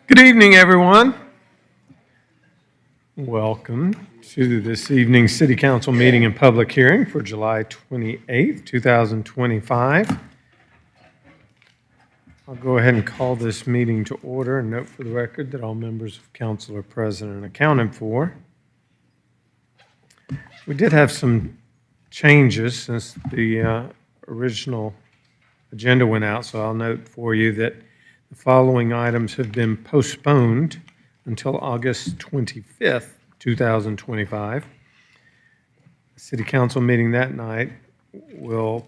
Good evening, everyone. Welcome to this evening's City Council meeting and public hearing for July 28th, 2025. I'll go ahead and call this meeting to order and note for the record that all members of council are present and accounted for. We did have some changes since the original agenda went out, so I'll note for you that the following items have been postponed until August 25th, 2025. The City Council meeting that night will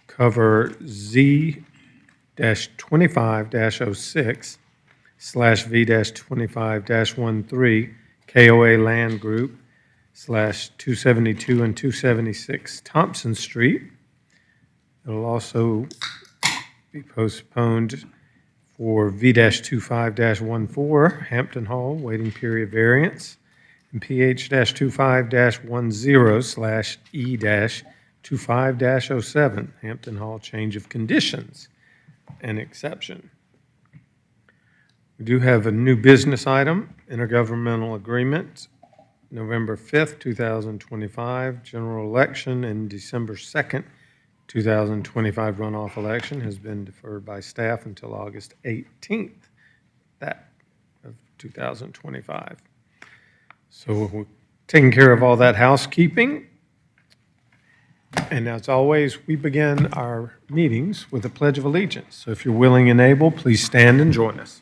cover Z-25-06/V-25-13 KOA Land Group /272 and 276 Thompson Street. It'll also be postponed for V-25-14 Hampton Hall waiting period variance and PH-25-10/E-25-07 Hampton Hall change of conditions and exception. We do have a new business item, intergovernmental agreement, November 5th, 2025, general election, and December 2nd, 2025 runoff election has been deferred by staff until August 18th, that of 2025. So we're taking care of all that housekeeping. And as always, we begin our meetings with a Pledge of Allegiance. So if you're willing and able, please stand and join us.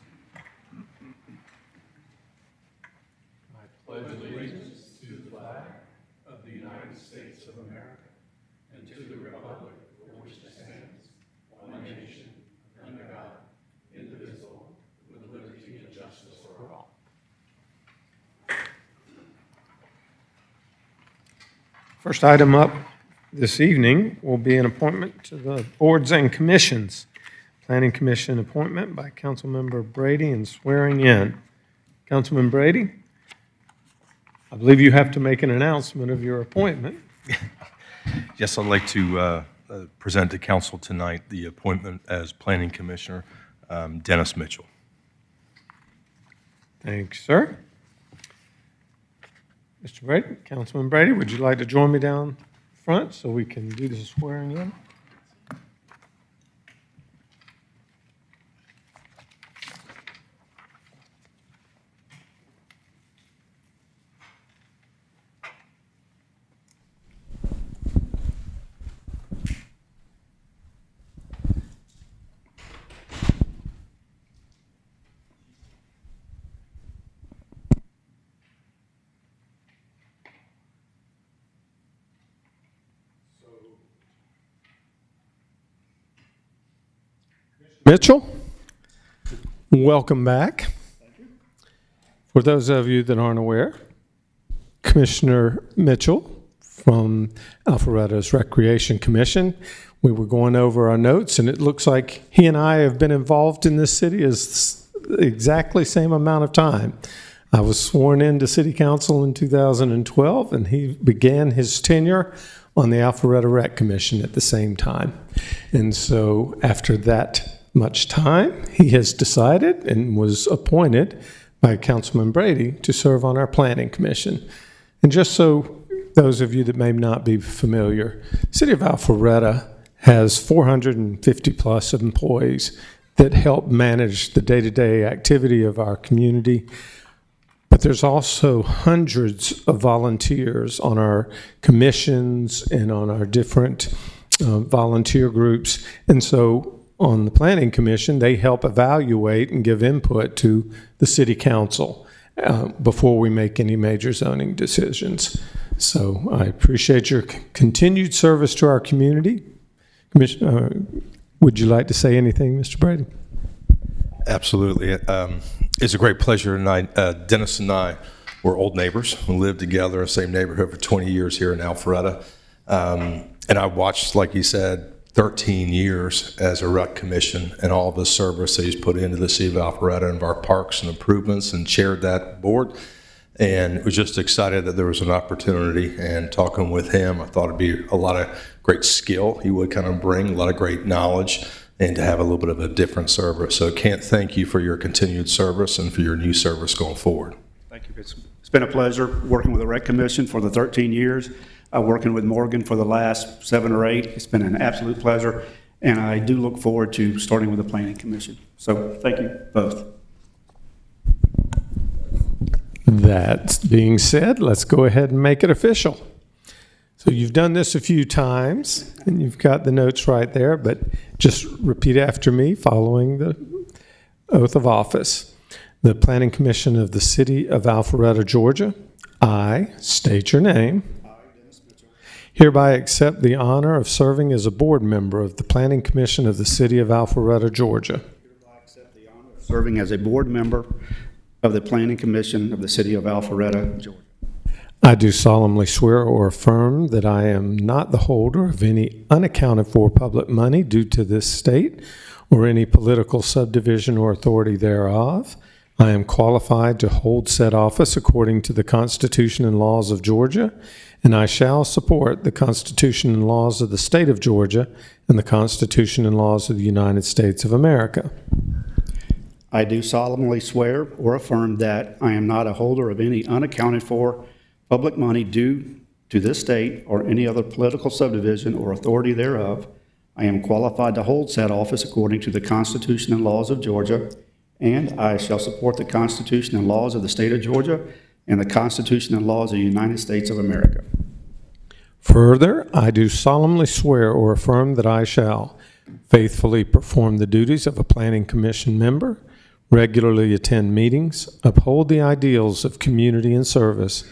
I pledge allegiance to the flag of the United States of America and to the republic for which it stands, one nation, under God, indivisible, with liberty and justice for all. First item up this evening will be an appointment to the boards and commissions. Planning Commission appointment by Councilmember Brady and swearing in. Councilman Brady, I believe you have to make an announcement of your appointment. Yes, I'd like to present to council tonight the appointment as Planning Commissioner, Dennis Mitchell. Thanks, sir. Mr. Brady, Councilman Brady, would you like to join me down front so we can do the swearing in? Mitchell, welcome back. For those of you that aren't aware, Commissioner Mitchell from Alpharetta's Recreation Commission, we were going over our notes, and it looks like he and I have been involved in this city as exactly same amount of time. I was sworn into City Council in 2012, and he began his tenure on the Alpharetta Rec Commission at the same time. And so after that much time, he has decided and was appointed by Councilman Brady to serve on our Planning Commission. And just so those of you that may not be familiar, the City of Alpharetta has 450 plus employees that help manage the day-to-day activity of our community. But there's also hundreds of volunteers on our commissions and on our different volunteer groups. And so on the Planning Commission, they help evaluate and give input to the City Council before we make any major zoning decisions. So I appreciate your continued service to our community. Would you like to say anything, Mr. Brady? Absolutely. It's a great pleasure tonight. Dennis and I were old neighbors. We lived together in the same neighborhood for 20 years here in Alpharetta. And I watched, like you said, 13 years as a rec commission and all the service that he's put into the city of Alpharetta and our parks and improvements, and chaired that board. And was just excited that there was an opportunity, and talking with him, I thought it'd be a lot of great skill he would kind of bring, a lot of great knowledge and to have a little bit of a different service. So can't thank you for your continued service and for your new service going forward. Thank you. It's been a pleasure working with the Rec Commission for the 13 years, working with Morgan for the last 7 or 8. It's been an absolute pleasure, and I do look forward to starting with the Planning Commission. So thank you both. That being said, let's go ahead and make it official. So you've done this a few times, and you've got the notes right there, but just repeat after me following the oath of office. The Planning Commission of the City of Alpharetta, Georgia, I state your name. Hereby accept the honor of serving as a board member of the Planning Commission of the City of Alpharetta, Georgia. Hereby accept the honor of serving as a board member of the Planning Commission of the City of Alpharetta, Georgia. I do solemnly swear or affirm that I am not the holder of any unaccounted for public money due to this state or any political subdivision or authority thereof. I am qualified to hold said office according to the Constitution and laws of Georgia, and I shall support the Constitution and laws of the state of Georgia and the Constitution and laws of the United States of America. I do solemnly swear or affirm that I am not a holder of any unaccounted for public money due to this state or any other political subdivision or authority thereof. I am qualified to hold said office according to the Constitution and laws of Georgia, and I shall support the Constitution and laws of the state of Georgia and the Constitution and laws of the United States of America. Further, I do solemnly swear or affirm that I shall faithfully perform the duties of a Planning Commission member, regularly attend meetings, uphold the ideals of community and service,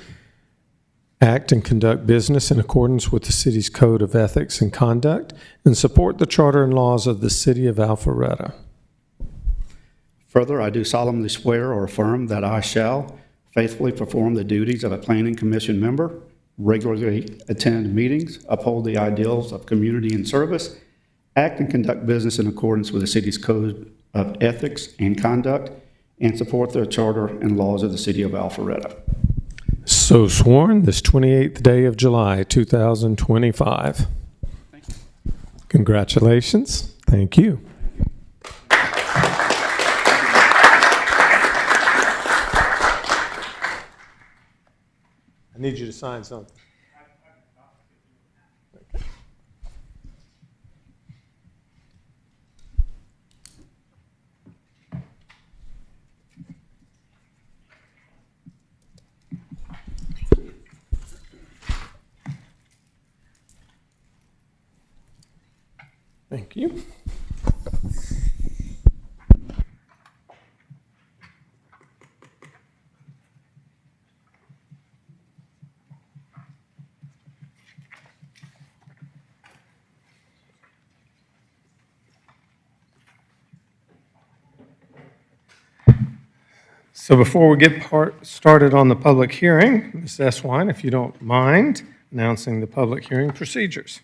act and conduct business in accordance with the city's code of ethics and conduct, and support the charter and laws of the City of Alpharetta. Further, I do solemnly swear or affirm that I shall faithfully perform the duties of a Planning Commission member, regularly attend meetings, uphold the ideals of community and service, act and conduct business in accordance with the city's code of ethics and conduct, and support the charter and laws of the City of Alpharetta. So sworn this 28th day of July, 2025. Congratulations. Thank you. I need you to sign something. Thank you. So before we get started on the public hearing, Ms. Eswine, if you don't mind, announcing the public hearing procedures.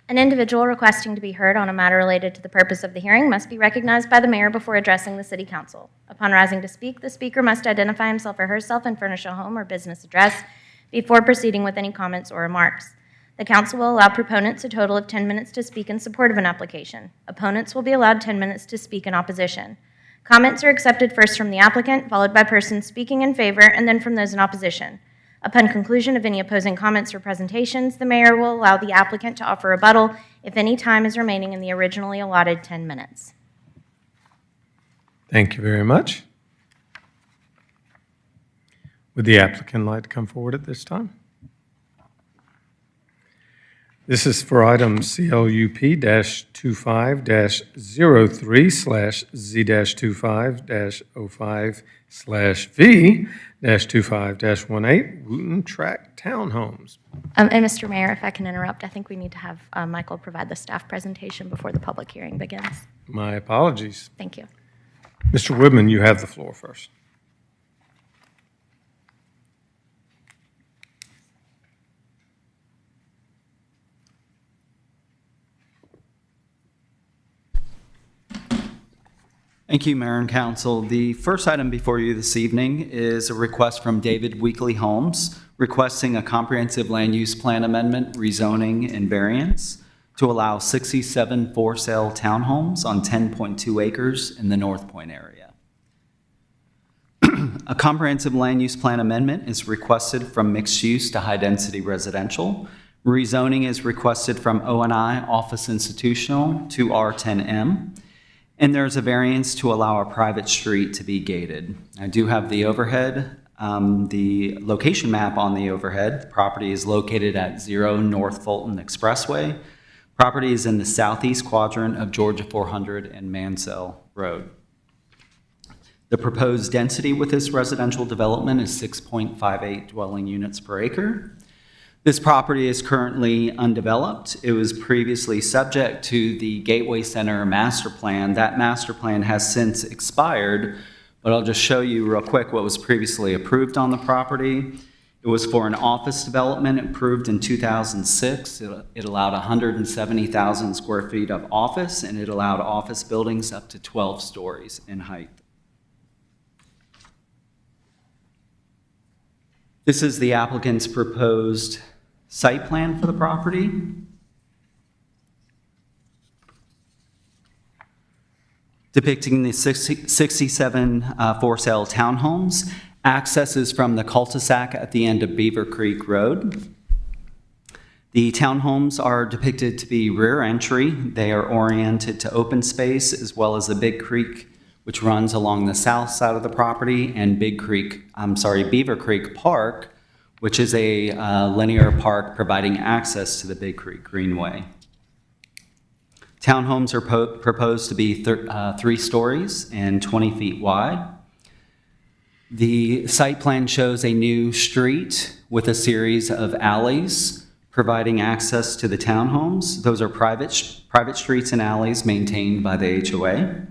An individual requesting to be heard on a matter related to the purpose of the hearing must be recognized by the mayor before addressing the city council. Upon rising to speak, the speaker must identify himself or herself and furnish a home or business address before proceeding with any comments or remarks. The council will allow proponents a total of 10 minutes to speak in support of an application. Opponents will be allowed 10 minutes to speak in opposition. Comments are accepted first from the applicant, followed by persons speaking in favor, and then from those in opposition. Upon conclusion of any opposing comments or presentations, the mayor will allow the applicant to offer rebuttal if any time is remaining in the originally allotted 10 minutes. Thank you very much. Would the applicant like to come forward at this time? This is for item CLUP-23-03/Z-25-05/V-25-18 Wooten Track Townhomes. And Mr. Mayor, if I can interrupt, I think we need to have Michael provide the staff presentation before the public hearing begins. My apologies. Thank you. Mr. Woodman, you have the floor first. Thank you, Mayor and Council. The first item before you this evening is a request from David Weekly Homes requesting a comprehensive land use plan amendment, rezoning, and variance to allow 67 for-sale townhomes on 10.2 acres in the North Point area. A comprehensive land use plan amendment is requested from mixed use to high-density residential. Rezoning is requested from O&I office institutional to R10M. And there's a variance to allow a private street to be gated. I do have the overhead, the location map on the overhead. The property is located at 0 North Fulton Expressway. Property is in the southeast quadrant of Georgia 400 and Mansell Road. The proposed density with this residential development is 6.58 dwelling units per acre. This property is currently undeveloped. It was previously subject to the Gateway Center master plan. That master plan has since expired, but I'll just show you real quick what was previously approved on the property. It was for an office development approved in 2006. It allowed 170,000 square feet of office, and it allowed office buildings up to 12 stories in height. This is the applicant's proposed site plan for the property. Depicting the 67 for-sale townhomes. Access is from the cul-de-sac at the end of Beaver Creek Road. The townhomes are depicted to be rear entry. They are oriented to open space as well as the Big Creek, which runs along the south side of the property, and Beaver Creek Park, which is a linear park providing access to the Big Creek Greenway. Townhomes are proposed to be 3 stories and 20 feet wide. The site plan shows a new street with a series of alleys providing access to the townhomes. Those are private streets and alleys maintained by the HOA.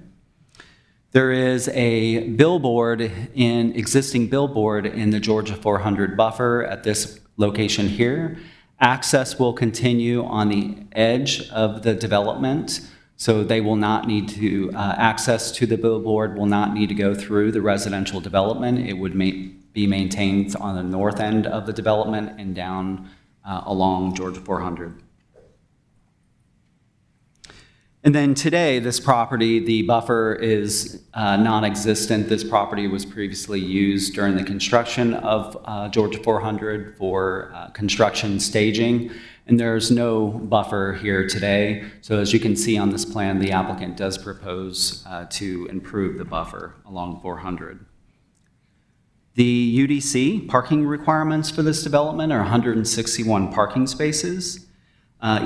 There is a existing billboard in the Georgia 400 buffer at this location here. Access will continue on the edge of the development, so they will not need to, access to the billboard will not need to go through the residential development. It would be maintained on the north end of the development and down along Georgia 400. And then today, this property, the buffer is non-existent. This property was previously used during the construction of Georgia 400 for construction staging, and there's no buffer here today. So as you can see on this plan, the applicant does propose to improve the buffer along 400. The UDC parking requirements for this development are 161 parking spaces.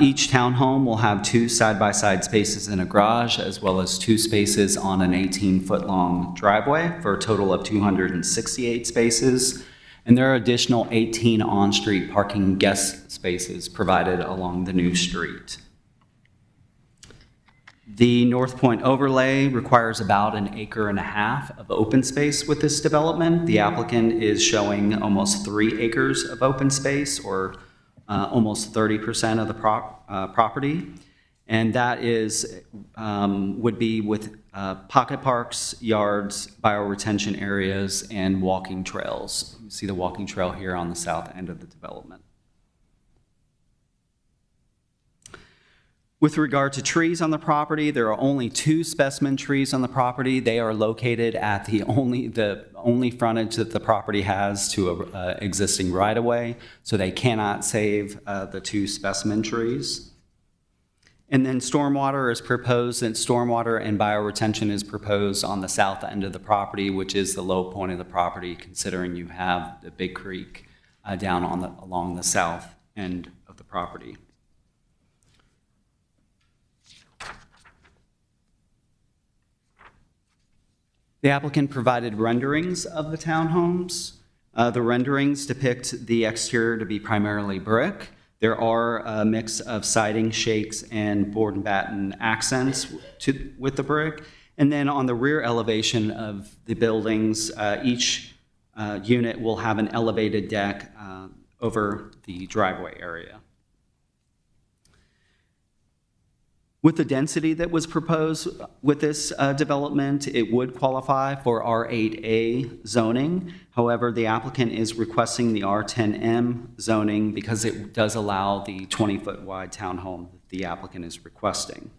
Each townhome will have 2 side-by-side spaces in a garage, as well as 2 spaces on an 18-foot-long driveway for a total of 268 spaces. And there are additional 18 on-street parking guest spaces provided along the new street. The North Point overlay requires about 1.5 acres of open space with this development. The applicant is showing almost 3 acres of open space, or almost 30% of the property, and that is would be with pocket parks, yards, bioretention areas, and walking trails. You see the walking trail here on the south end of the development. With regard to trees on the property, there are only 2 specimen trees on the property. They are located at the only frontage that the property has to a existing right-of-way, so they cannot save the 2 specimen trees. And then stormwater is proposed, and stormwater and bioretention is proposed on the south end of the property, which is the low point of the property, considering you have the Big Creek down along the south end of the property. The applicant provided renderings of the townhomes. The renderings depict the exterior to be primarily brick. There are a mix of siding, shakes, and board and batten accents with the brick. And then on the rear elevation of the buildings, each unit will have an elevated deck over the driveway area. With the density that was proposed with this development, it would qualify for R8A zoning. However, the applicant is requesting the R10M zoning because it does allow the 20-foot wide townhome the applicant is requesting.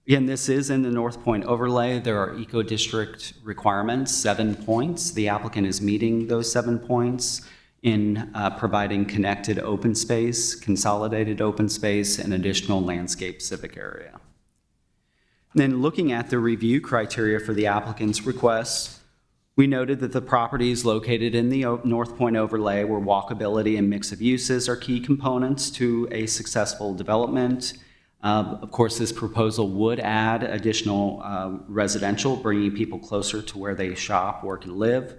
Again, this is in the North Point overlay. There are eco-district requirements, 7 points. The applicant is meeting those 7 points in providing connected open space, consolidated open space, and additional landscape civic area. Then looking at the review criteria for the applicant's request, we noted that the property is located in the North Point overlay where walkability and mix of uses are key components to a successful development. Of course, this proposal would add additional residential, bringing people closer to where they shop, work, and live.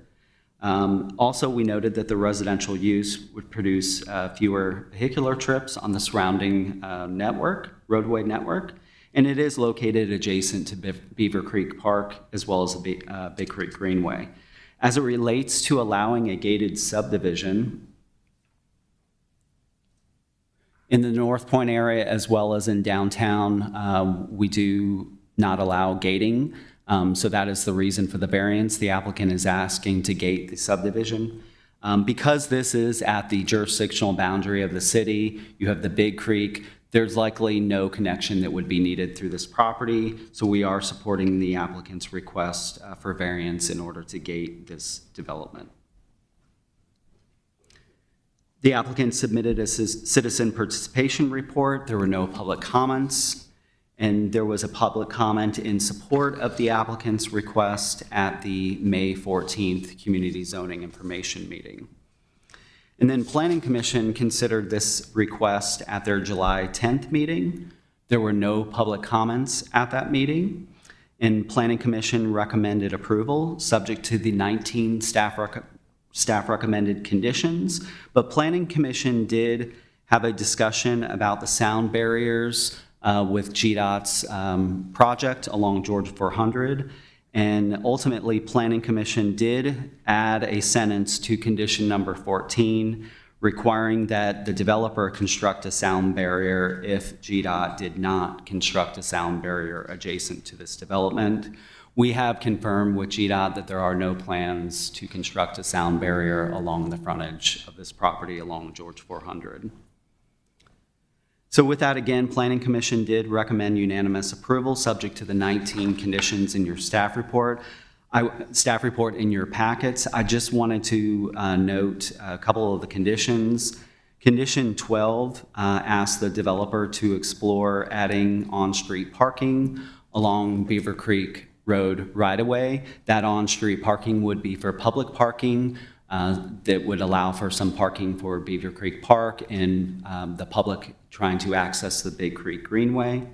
Also, we noted that the residential use would produce fewer vehicular trips on the surrounding roadway network, and it is located adjacent to Beaver Creek Park as well as the Big Creek Greenway. As it relates to allowing a gated subdivision, in the North Point area, as well as in downtown, we do not allow gating. So that is the reason for the variance. The applicant is asking to gate the subdivision. Because this is at the jurisdictional boundary of the city, you have the Big Creek, there's likely no connection that would be needed through this property. So we are supporting the applicant's request for variance in order to gate this development. The applicant submitted a citizen participation report. There were no public comments, and there was a public comment in support of the applicant's request at the May 14th Community Zoning Information Meeting. And then Planning Commission considered this request at their July 10th meeting. There were no public comments at that meeting, and Planning Commission recommended approval subject to the 19 staff recommended conditions, but Planning Commission did have a discussion about the sound barriers with GDOT's project along George 400, and ultimately Planning Commission did add a sentence to condition number 14 requiring that the developer construct a sound barrier if GDOT did not construct a sound barrier adjacent to this development. We have confirmed with GDOT that there are no plans to construct a sound barrier along the frontage of this property along George 400. So with that, again, Planning Commission did recommend unanimous approval subject to the 19 conditions in your staff report. Staff report in your packets. I just wanted to note a couple of the conditions. Condition 12 asks the developer to explore adding on-street parking along Beaver Creek Road right-of-way. That on-street parking would be for public parking that would allow for some parking for Beaver Creek Park and the public trying to access the Big Creek Greenway.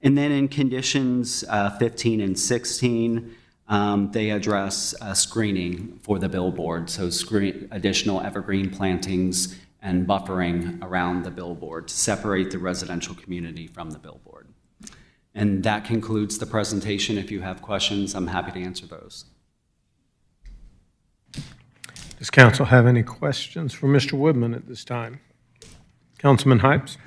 And then in conditions 15 and 16, they address screening for the billboard, so additional evergreen plantings and buffering around the billboard to separate the residential community from the billboard. And that concludes the presentation. If you have questions, I'm happy to answer those. Does council have any questions for Mr. Woodman at this time? Councilman Hypes?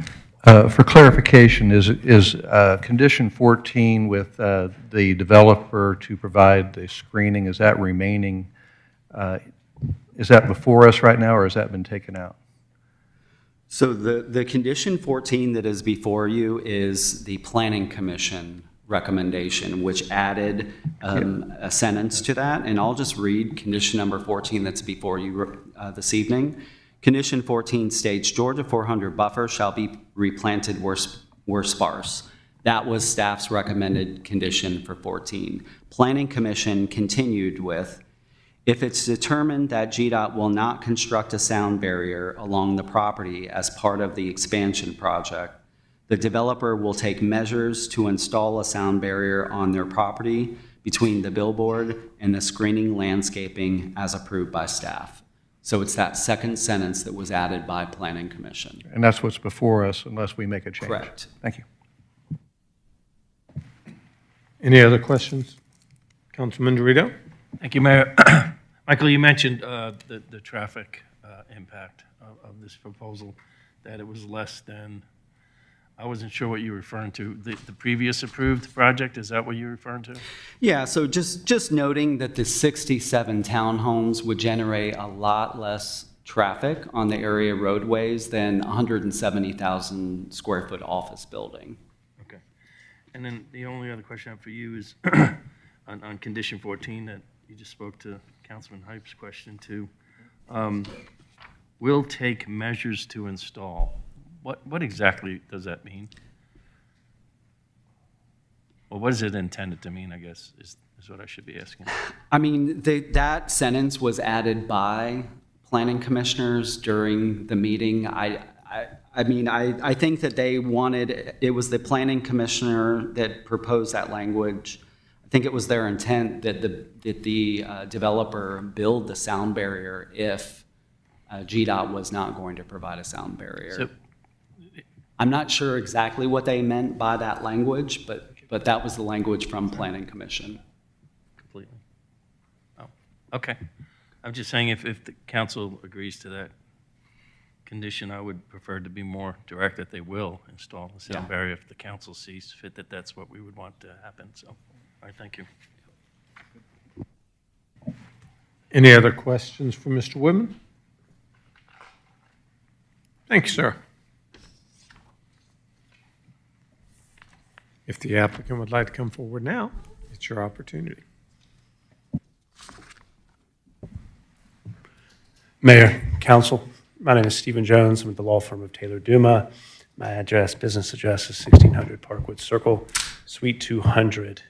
For clarification, is condition 14 with the developer to provide the screening, is that remaining, is that before us right now, or has that been taken out? So the condition 14 that is before you is the Planning Commission recommendation, which added a sentence to that. And I'll just read condition number 14 that's before you this evening. Condition 14 states, Georgia 400 buffer shall be replanted where sparse. That was staff's recommended condition for 14. Planning Commission continued with, if it's determined that GDOT will not construct a sound barrier along the property as part of the expansion project, the developer will take measures to install a sound barrier on their property between the billboard and the screening landscaping as approved by staff. So it's that second sentence that was added by Planning Commission. And that's what's before us unless we make a change? Correct. Thank you. Any other questions? Councilman Dorito? Thank you, Mayor. Michael, you mentioned the traffic impact of this proposal, that it was less than, I wasn't sure what you were referring to. The previous approved project, is that what you're referring to? Yeah, so just noting that the 67 townhomes would generate a lot less traffic on the area roadways than a 170,000 square foot office building. Okay. And then the only other question I have for you is on condition 14 that you just spoke to Councilman Hype's question to. Will take measures to install. What exactly does that mean? Well, what is it intended to mean, I guess, is what I should be asking. I mean, that sentence was added by planning commissioners during the meeting. I mean, I think that they wanted, it was the planning commissioner that proposed that language. I think it was their intent that the developer build the sound barrier if GDOT was not going to provide a sound barrier. So, I'm not sure exactly what they meant by that language, but that was the language from Planning Commission. completely. Oh, okay. I'm just saying if the council agrees to that condition, I would prefer to be more direct that they will install the sound Yeah. barrier if the council sees fit that that's what we would want to happen. So, all right, thank you. Any other questions for Mr. Woodman? Thank you, sir. If the applicant would like to come forward now, it's your opportunity. Mayor, Council, my name is Stephen Jones. I'm with the law firm of Taylor Duma. My business address is 1600 Parkwood Circle, Suite 200.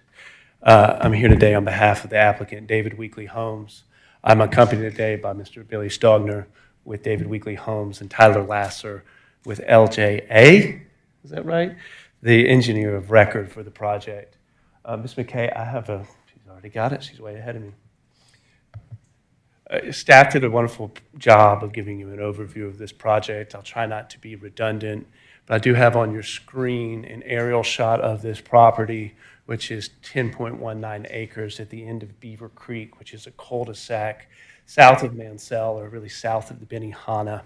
I'm here today on behalf of the applicant, David Weekly Homes. I'm accompanied today by Mr. Billy Stogner with David Weekly Homes and Tyler Lasser with LJA. Is that right? The engineer of record for the project. Ms. McKay, she's already got it. She's way ahead of me. Staff did a wonderful job of giving you an overview of this project. I'll try not to be redundant, but I do have on your screen an aerial shot of this property, which is 10.19 acres at the end of Beaver Creek, which is a cul-de-sac south of Mansell, or really south of the Benihana.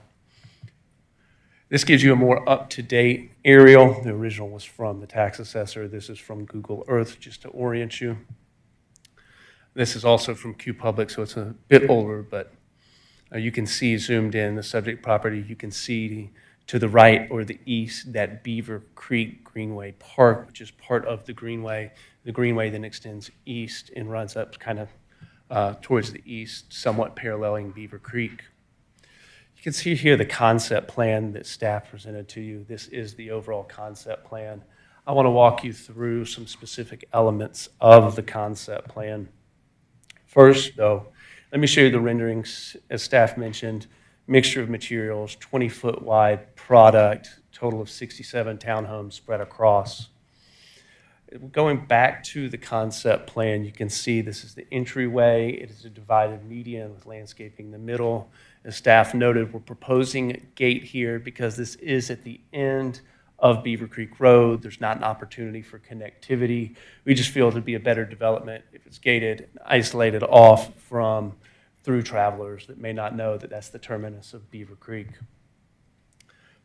This gives you a more up-to-date aerial. The original was from the tax assessor. This is from Google Earth, just to orient you. This is also from QPublic, so it's a bit older, but you can see zoomed in the subject property. You can see to the right or the east that Beaver Creek Greenway Park, which is part of the Greenway. The Greenway then extends east and runs up kind of towards the east, somewhat paralleling Beaver Creek. You can see here the concept plan that staff presented to you. This is the overall concept plan. I want to walk you through some specific elements of the concept plan. First, though, let me show you the renderings. As staff mentioned, mixture of materials, 20-foot wide product, total of 67 townhomes spread across. Going back to the concept plan, you can see this is the entryway. It is a divided median with landscaping in the middle. As staff noted, we're proposing a gate here because this is at the end of Beaver Creek Road. There's not an opportunity for connectivity. We just feel it would be a better development if it's gated, isolated off from through travelers that may not know that that's the terminus of Beaver Creek.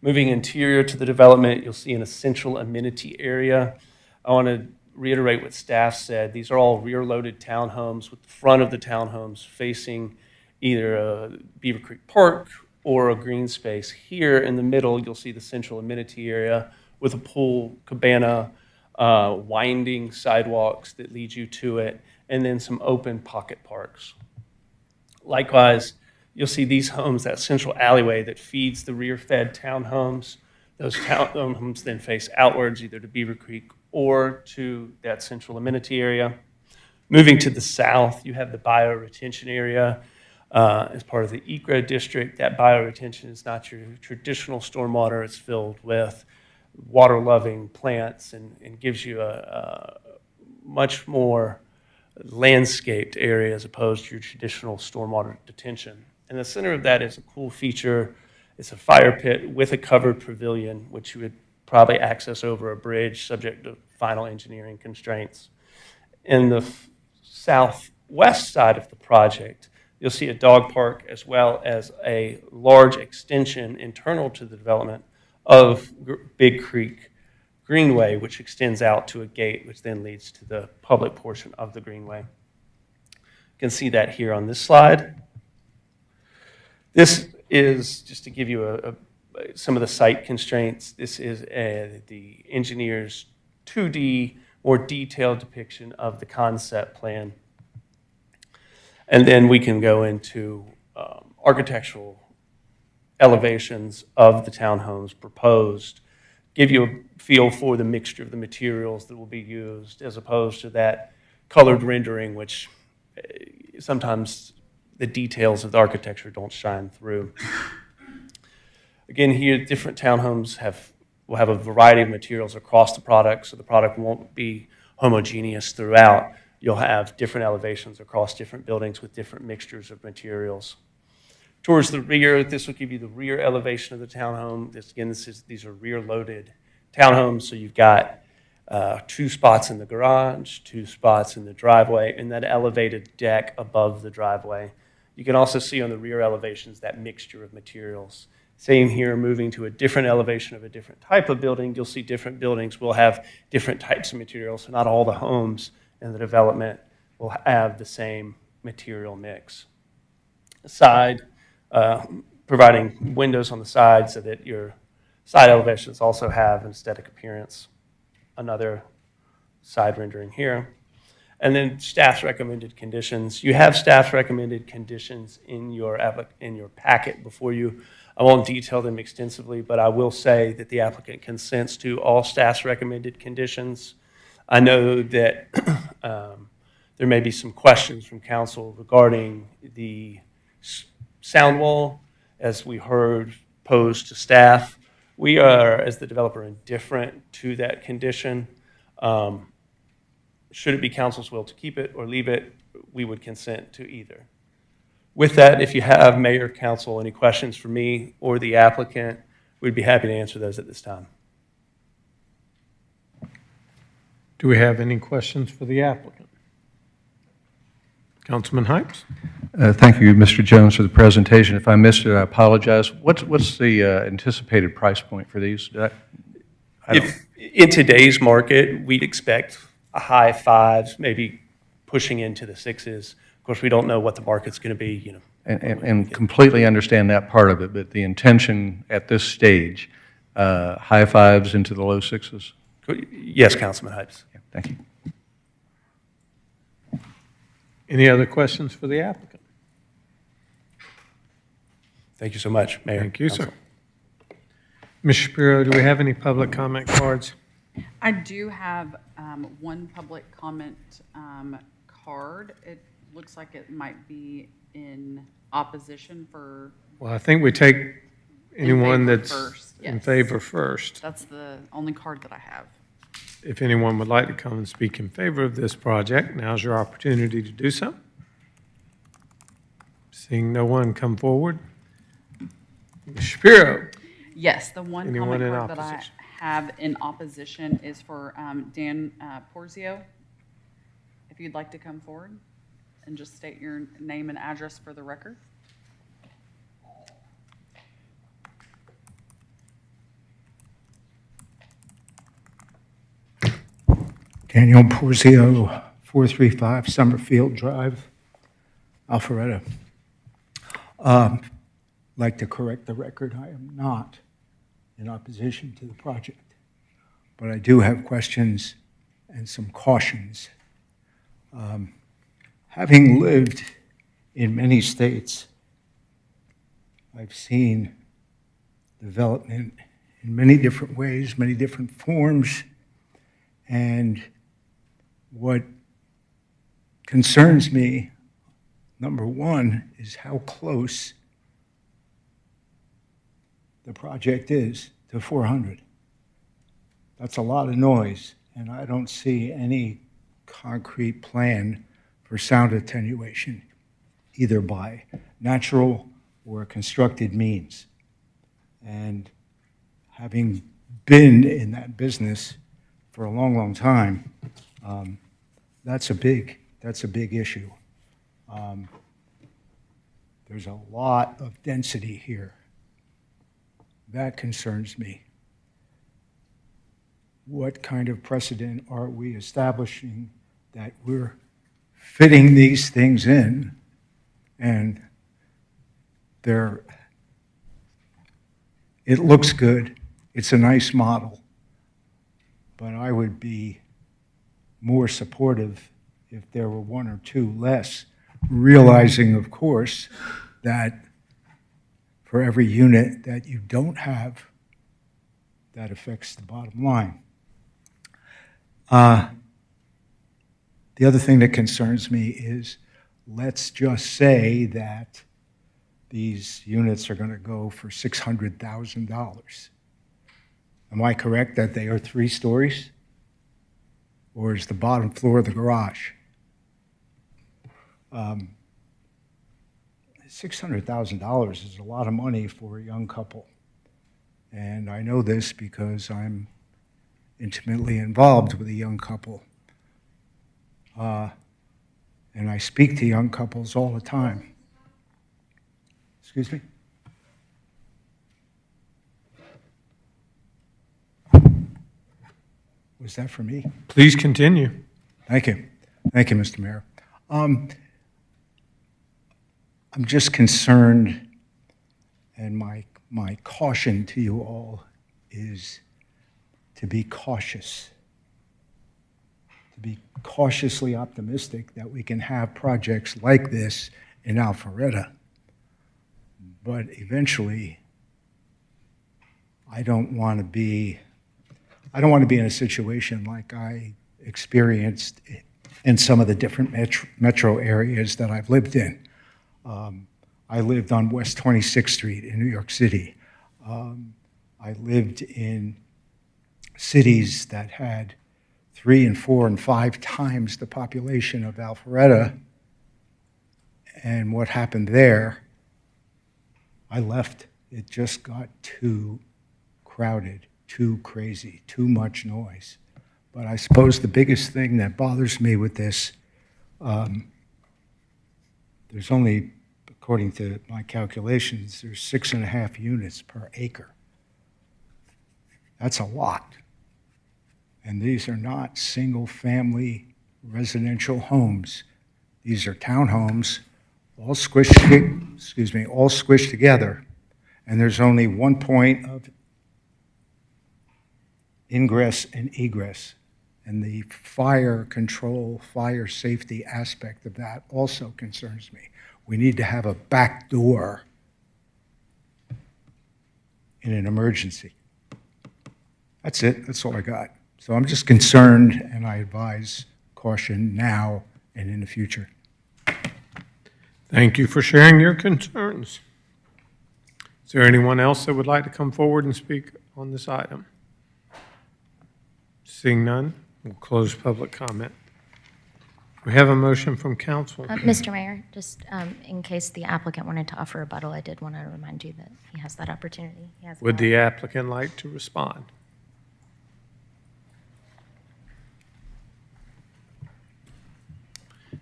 Moving interior to the development, you'll see an essential amenity area. I want to reiterate what staff said. These are all rear-loaded townhomes with the front of the townhomes facing either Beaver Creek Park or a green space. Here in the middle, you'll see the central amenity area with a pool, cabana, winding sidewalks that lead you to it, and then some open pocket parks. Likewise, you'll see these homes, that central alleyway that feeds the rear-fed townhomes. Those townhomes then face outwards, either to Beaver Creek or to that central amenity area. Moving to the south, you have the bioretention area as part of the ECRA district. That bioretention is not your traditional stormwater. It's filled with water-loving plants and gives you a much more landscaped area as opposed to your traditional stormwater detention. In the center of that is a cool feature. It's a fire pit with a covered pavilion, which you would probably access over a bridge subject to final engineering constraints. In the southwest side of the project, you'll see a dog park as well as a large extension internal to the development of Big Creek Greenway, which extends out to a gate, which then leads to the public portion of the Greenway. You can see that here on this slide. This is, just to give you some of the site constraints, this is the engineer's 2D, more detailed depiction of the concept plan. And then we can go into architectural elevations of the townhomes proposed, give you a feel for the mixture of the materials that will be used, as opposed to that colored rendering, which sometimes the details of the architecture don't shine through. Again, here, different townhomes will have a variety of materials across the product, so the product won't be homogeneous throughout. You'll have different elevations across different buildings with different mixtures of materials. Towards the rear, this will give you the rear elevation of the townhome. These are rear-loaded townhomes, so you've got 2 spots in the garage, 2 spots in the driveway, and that elevated deck above the driveway. You can also see on the rear elevations that mixture of materials. Same here, moving to a different elevation of a different type of building, you'll see different buildings will have different types of materials. So not all the homes in the development will have the same material mix. Side, providing windows on the side so that your side elevations also have an aesthetic appearance. Another side rendering here. And then staff's recommended conditions. You have staff's recommended conditions in your packet before you. I won't detail them extensively, but I will say that the applicant consents to all staff's recommended conditions. I know that there may be some questions from council regarding the sound wall, as we heard posed to staff. We are, as the developer, indifferent to that condition. Should it be council's will to keep it or leave it, we would consent to either. With that, if you have, mayor, council, any questions for me or the applicant, we'd be happy to answer those at this time. Do we have any questions for the applicant? Councilman Hypes? Thank you, Mr. Jones, for the presentation. If I missed it, I apologize. What's the anticipated price point for these? If in today's market, we'd expect a high 5s, maybe pushing into the 6s. Of course, we don't know what the market's going to be, And completely understand that part of it, but the intention at this stage, high 5s into the low 6s? Yes, Councilman Hypes. Yeah, thank you. Any other questions for the applicant? Thank you so much, Mayor. Thank you, Council. sir. Ms. Shapiro, do we have any public comment cards? I do have one public comment card. It looks like it might be in opposition for, Well, I think we take anyone favor that's first, in yes. favor first. that's the only card that I have. If anyone would like to come and speak in favor of this project, now's your opportunity to do so. Seeing no one come forward. Ms. Shapiro, Yes, the one Anyone comment in card that I opposition? have in opposition is for Dan Porzio. If you'd like to come forward and just state your name and address for the record. Daniel Porzio, 435 Summerfield Drive, Alpharetta. Like to correct the record, I am not in opposition to the project, but I do have questions and some cautions. Having lived in many states, I've seen development in many different ways, many different forms, and what concerns me, number one, is how close the project is to 400. That's a lot of noise, and I don't see any concrete plan for sound attenuation, either by natural or constructed means. And having been in that business for a long, long time, that's a big issue. There's a lot of density here. That concerns me. What kind of precedent are we establishing that we're fitting these things in and they're It looks good. It's a nice model. But I would be more supportive if there were one or two less, realizing, of course, that for every unit that you don't have, that affects the bottom line. The other thing that concerns me is, let's just say that these units are going to go for $600,000. Am I correct that they are 3 stories? Or is the bottom floor of the garage? $600,000 is a lot of money for a young couple. And I know this because I'm intimately involved with a young couple. And I speak to young couples all the time. Excuse me? Was that for me? Please continue. Thank you. Thank you, Mr. Mayor. I'm just concerned, and my caution to you all is to be cautious, to be cautiously optimistic that we can have projects like this in Alpharetta. But eventually, I don't want to be in a situation like I experienced in some of the different metro areas that I've lived in. I lived on West 26th Street in New York City. I lived in cities that had 3 and 4 and 5 times the population of Alpharetta. And what happened there, I left. It just got too crowded, too crazy, too much noise. But I suppose the biggest thing that bothers me with this, there's only, according to my calculations, there's 6.5 units per acre. That's a lot. And these are not single-family residential homes. These are townhomes, all squished together. And there's only one point of ingress and egress. And the fire control, fire safety aspect of that also concerns me. We need to have a back door in an emergency. That's it. That's all I got. So I'm just concerned, and I advise caution now and in the future. Thank you for sharing your concerns. Is there anyone else that would like to come forward and speak on this item? Seeing none, we'll close public comment. We have a motion from council. Mr. Mayor, just in case the applicant wanted to offer a rebuttal, I did want to remind you that he has that opportunity. He has Would the applicant like to respond?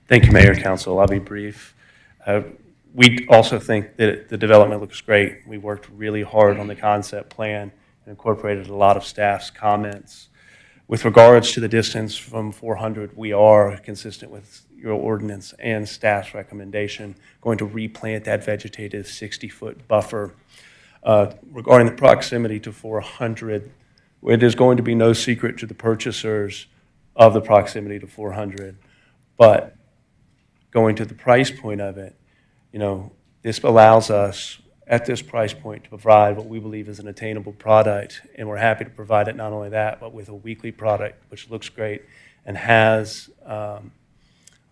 Thank you, Mayor, Council. I'll be brief. We also think that the development looks great. We worked really hard on the concept plan and incorporated a lot of staff's comments. With regards to the distance from 400, we are consistent with your ordinance and staff's recommendation, going to replant that vegetative 60-foot buffer. Regarding the proximity to 400, it is going to be no secret to the purchasers of the proximity to 400, but going to the price point of it, this allows us at this price point to provide what we believe is an attainable product, and we're happy to provide it not only that, but with a weekly product, which looks great and has a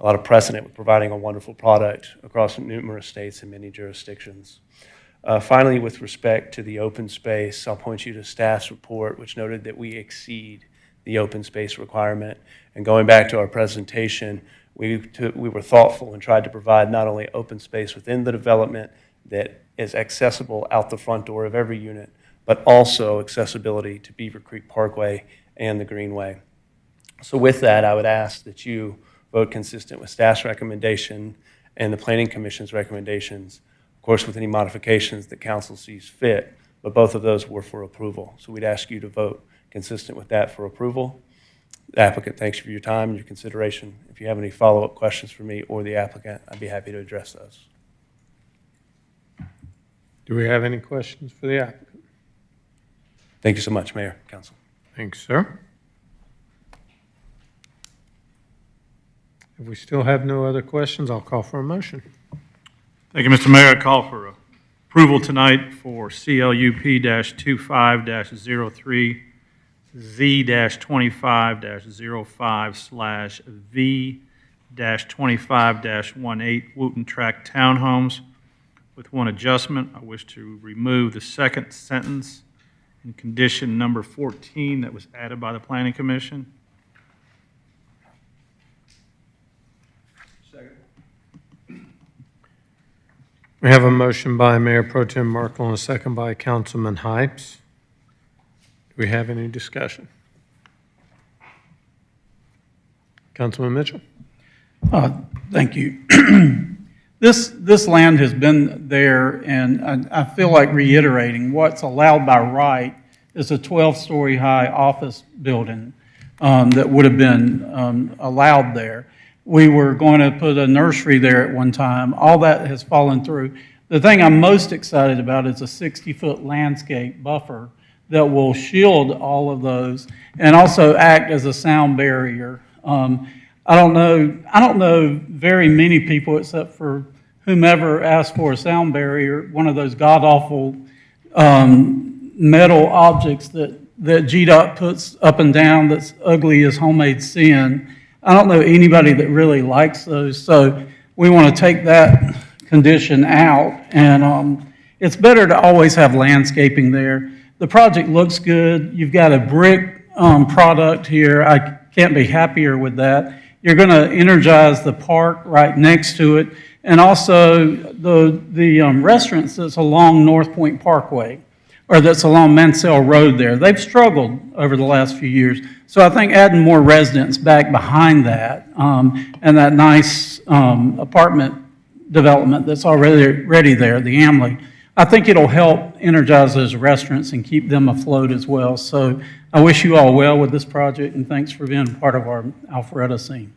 lot of precedent with providing a wonderful product across numerous states and many jurisdictions. Finally, with respect to the open space, I'll point you to staff's report, which noted that we exceed the open space requirement. And going back to our presentation, we were thoughtful and tried to provide not only open space within the development that is accessible out the front door of every unit, but also accessibility to Beaver Creek Parkway and the Greenway. So with that, I would ask that you vote consistent with staff's recommendation and the Planning Commission's recommendations, of course with any modifications that council sees fit, but both of those were for approval. So we'd ask you to vote consistent with that for approval. The applicant thanks you for your time and your consideration. If you have any follow-up questions for me or the applicant, I'd be happy to address those. Do we have any questions for the applicant? Thank you so much, Mayor, Council. Thanks, sir. If we still have no other questions, I'll call for a motion. Thank you, Mr. Mayor. I call for approval tonight for CLUP-25-03 Z-25-05/V-25-18 Wooten Tract Townhomes. With one adjustment, I wish to remove the second sentence in condition number 14 that was added by the Planning Commission. We have a motion by Mayor Pro Tem Merkel and a second by Councilman Hypes. Do we have any discussion? Councilman Mitchell? Thank you. This land has been there, and I feel like reiterating, what's allowed by right is a 12-story high office building that would have been allowed there. We were going to put a nursery there at one time. All that has fallen through. The thing I'm most excited about is a 60-foot landscape buffer that will shield all of those and also act as a sound barrier. I don't know very many people except for whomever asked for a sound barrier, one of those god-awful metal objects that GDOT puts up and down that's ugly as homemade sin. I don't know anybody that really likes those, so we want to take that condition out, and it's better to always have landscaping there. The project looks good. You've got a brick product here. I can't be happier with that. You're going to energize the park right next to it, and also the restaurants that's along North Point Parkway, or that's along Mansell Road there. They've struggled over the last few years. So I think adding more residents back behind that and that nice apartment development that's already ready there, the Amley, I think it'll help energize those restaurants and keep them afloat as well. So I wish you all well with this project, and thanks for being part of our Alpharetta scene.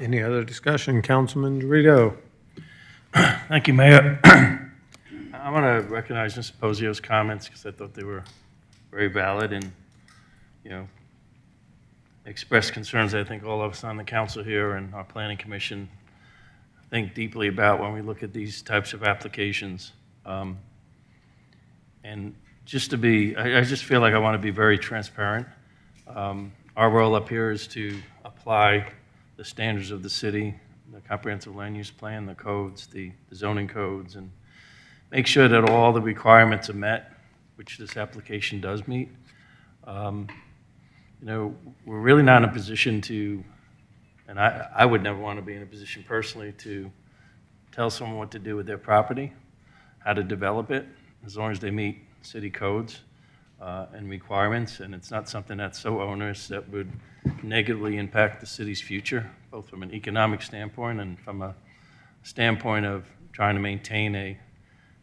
Any other discussion? Councilman Dorito? Thank you, Mayor. I want to recognize Mr. Pozio's comments because I thought they were very valid and, expressed concerns I think all of us on the council here and our planning commission think deeply about when we look at these types of applications. And just to be, I just feel like I want to be very transparent. Our role up here is to apply the standards of the city, the comprehensive land use plan, the codes, the zoning codes, and make sure that all the requirements are met, which this application does meet. We're really not in a position to, and I would never want to be in a position personally to tell someone what to do with their property, how to develop it, as long as they meet city codes and requirements, and it's not something that's so onerous that would negatively impact the city's future, both from an economic standpoint and from a standpoint of trying to maintain a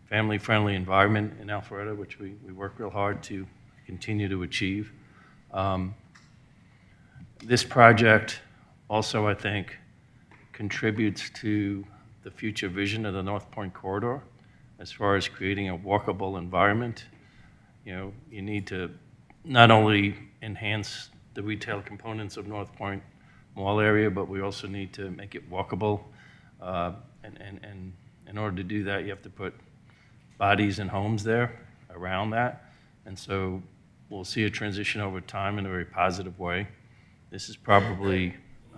family-friendly environment in Alpharetta, which we work real hard to continue to achieve. This project also, I think, contributes to the future vision of the North Point corridor as far as creating a walkable environment. You need to not only enhance the retail components of North Point Mall area, but we also need to make it walkable. And in order to do that, you have to put bodies and homes there around that. And so we'll see a transition over time in a very positive way. This is probably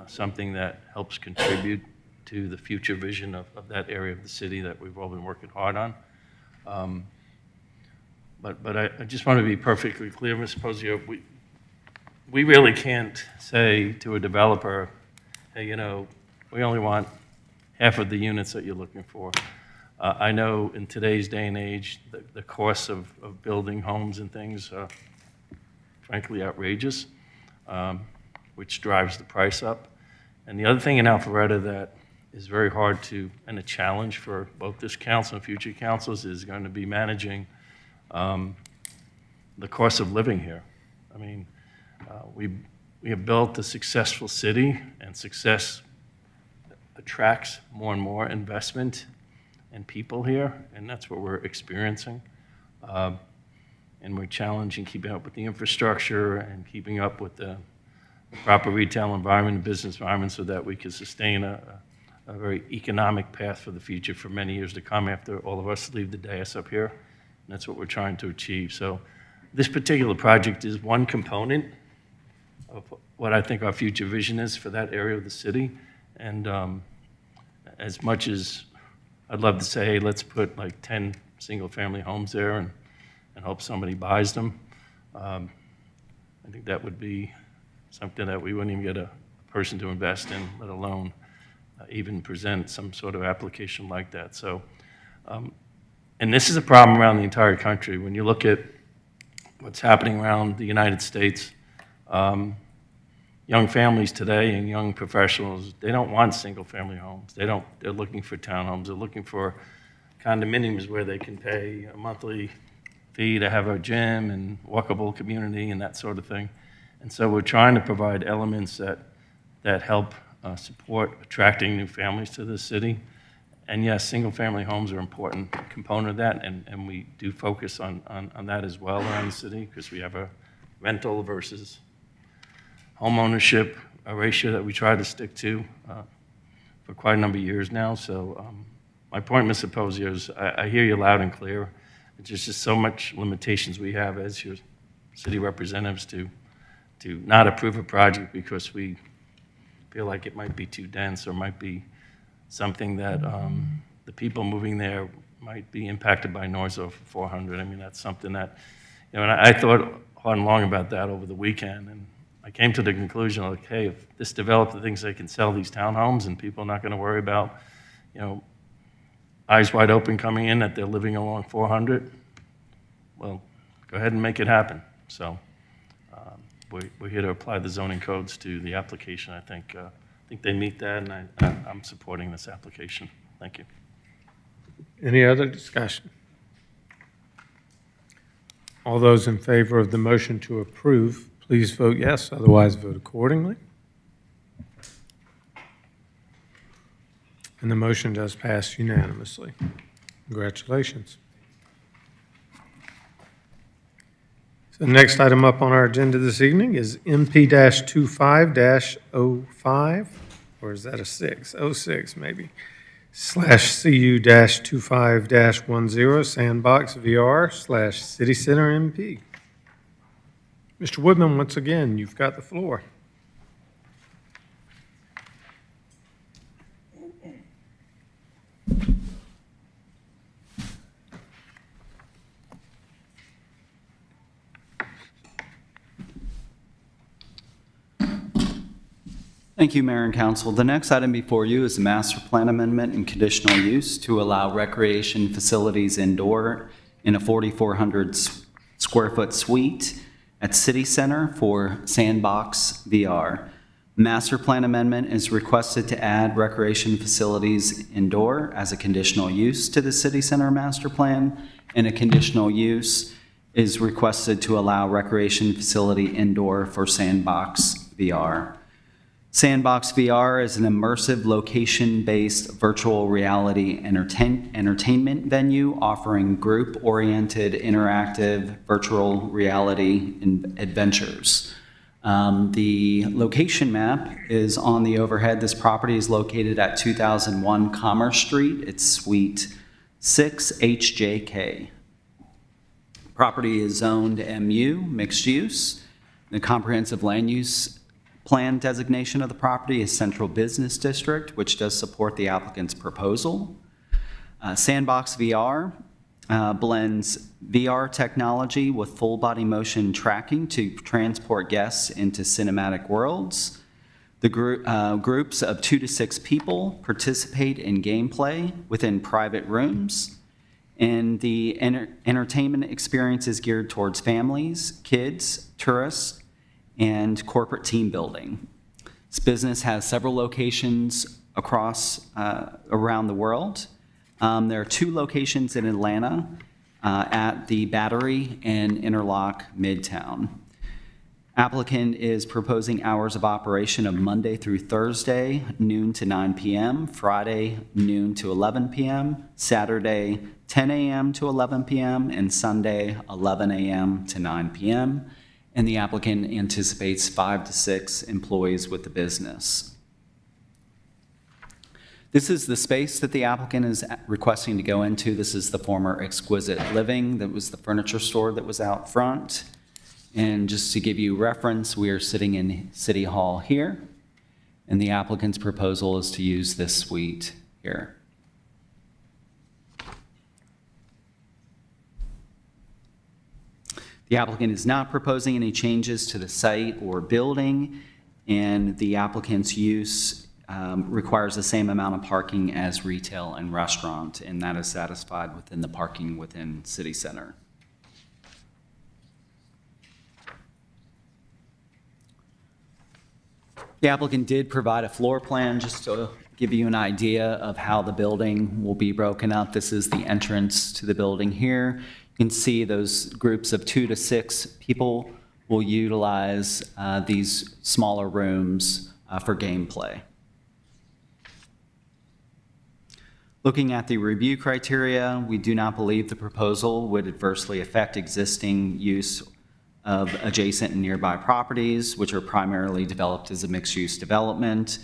something that helps contribute to the future vision of that area of the city that we've all been working hard on. But I just want to be perfectly clear, Mr. Pozio, we really can't say to a developer, hey, we only want half of the units that you're looking for. I know in today's day and age, the costs of building homes and things are frankly outrageous, which drives the price up. And the other thing in Alpharetta that is very hard to, and a challenge for both this council and future councils, is going to be managing the cost of living here. I mean, we have built a successful city, and success attracts more and more investment and people here, and that's what we're experiencing. and we're challenging keeping up with the infrastructure and keeping up with the proper retail environment and business environment so that we can sustain a very economic path for the future for many years to come after all of us leave the dais up here. And that's what we're trying to achieve. So this particular project is one component of what I think our future vision is for that area of the city. And as much as I'd love to say, hey, let's put like 10 single-family homes there and hope somebody buys them, I think that would be something that we wouldn't even get a person to invest in, let alone even present some sort of application like that. So, and this is a problem around the entire country. When you look at what's happening around the United States, young families today and young professionals, they don't want single-family homes. They're looking for townhomes. They're looking for condominiums where they can pay a monthly fee to have a gym and walkable community and that sort of thing. And so we're trying to provide elements that help support attracting new families to the city. And yes, single-family homes are an important component of that, and we do focus on that as well around the city because we have a rental versus home ownership ratio that we try to stick to for quite a number of years now. So my point, Mr. Posio, is I hear you loud and clear. There's just so much limitations we have as your city representatives to not approve a project because we feel like it might be too dense or might be something that the people moving there might be impacted by noise over 400. I mean, that's something that, you know, and I thought hard and long about that over the weekend, and I came to the conclusion, like, hey, if this develops the things they can sell these townhomes and people are not going to worry about, you know, eyes wide open coming in that they're living along 400, well, go ahead and make it happen. So we're here to apply the zoning codes to the application. I think they meet that, and I'm supporting this application. Thank you. Any other discussion? All those in favor of the motion to approve, please vote yes, otherwise vote accordingly. And the motion does pass unanimously. Congratulations. So the next item up on our agenda this evening is MP-25-05, or is that a 6? 06 maybe, /CU-25-10 Sandbox VR / City Center MP. Mr. Woodman, once again, you've got the floor. Thank you, Mayor and Council. The next item before you is the master plan amendment and conditional use to allow recreation facilities indoor in a 4,400 square foot suite at City Center for Sandbox VR. Master plan amendment is requested to add recreation facilities indoor as a conditional use to the City Center master plan, and a conditional use is requested to allow recreation facility indoor for Sandbox VR. Sandbox VR is an immersive, location-based virtual reality entertainment venue offering group-oriented, interactive virtual reality adventures. The location map is on the overhead. This property is located at 2001 Commerce Street. It's Suite 6 HJK. Property is zoned MU, mixed use. The comprehensive land use plan designation of the property is Central Business District, which does support the applicant's proposal. Sandbox VR blends VR technology with full body motion tracking to transport guests into cinematic worlds. The groups of 2 to 6 people participate in gameplay within private rooms, and the entertainment experience is geared towards families, kids, tourists, and corporate team building. This business has several locations across around the world. There are 2 locations in Atlanta at the Battery and Interlock Midtown. Applicant is proposing hours of operation of Monday through Thursday, noon to 9 p.m., Friday, noon to 11 p.m., Saturday, 10 a.m. to 11 p.m., and Sunday, 11 a.m. to 9 p.m. And the applicant anticipates 5 to 6 employees with the business. This is the space that the applicant is requesting to go into. This is the former Exquisite Living. That was the furniture store that was out front. And just to give you reference, we are sitting in City Hall here, and the applicant's proposal is to use this suite here. The applicant is not proposing any changes to the site or building, and the applicant's use requires the same amount of parking as retail and restaurant, and that is satisfied within the parking within City Center. The applicant did provide a floor plan just to give you an idea of how the building will be broken up. This is the entrance to the building here. You can see those groups of 2 to 6 people will utilize these smaller rooms for gameplay. Looking at the review criteria, we do not believe the proposal would adversely affect existing use of adjacent and nearby properties, which are primarily developed as a mixed-use development.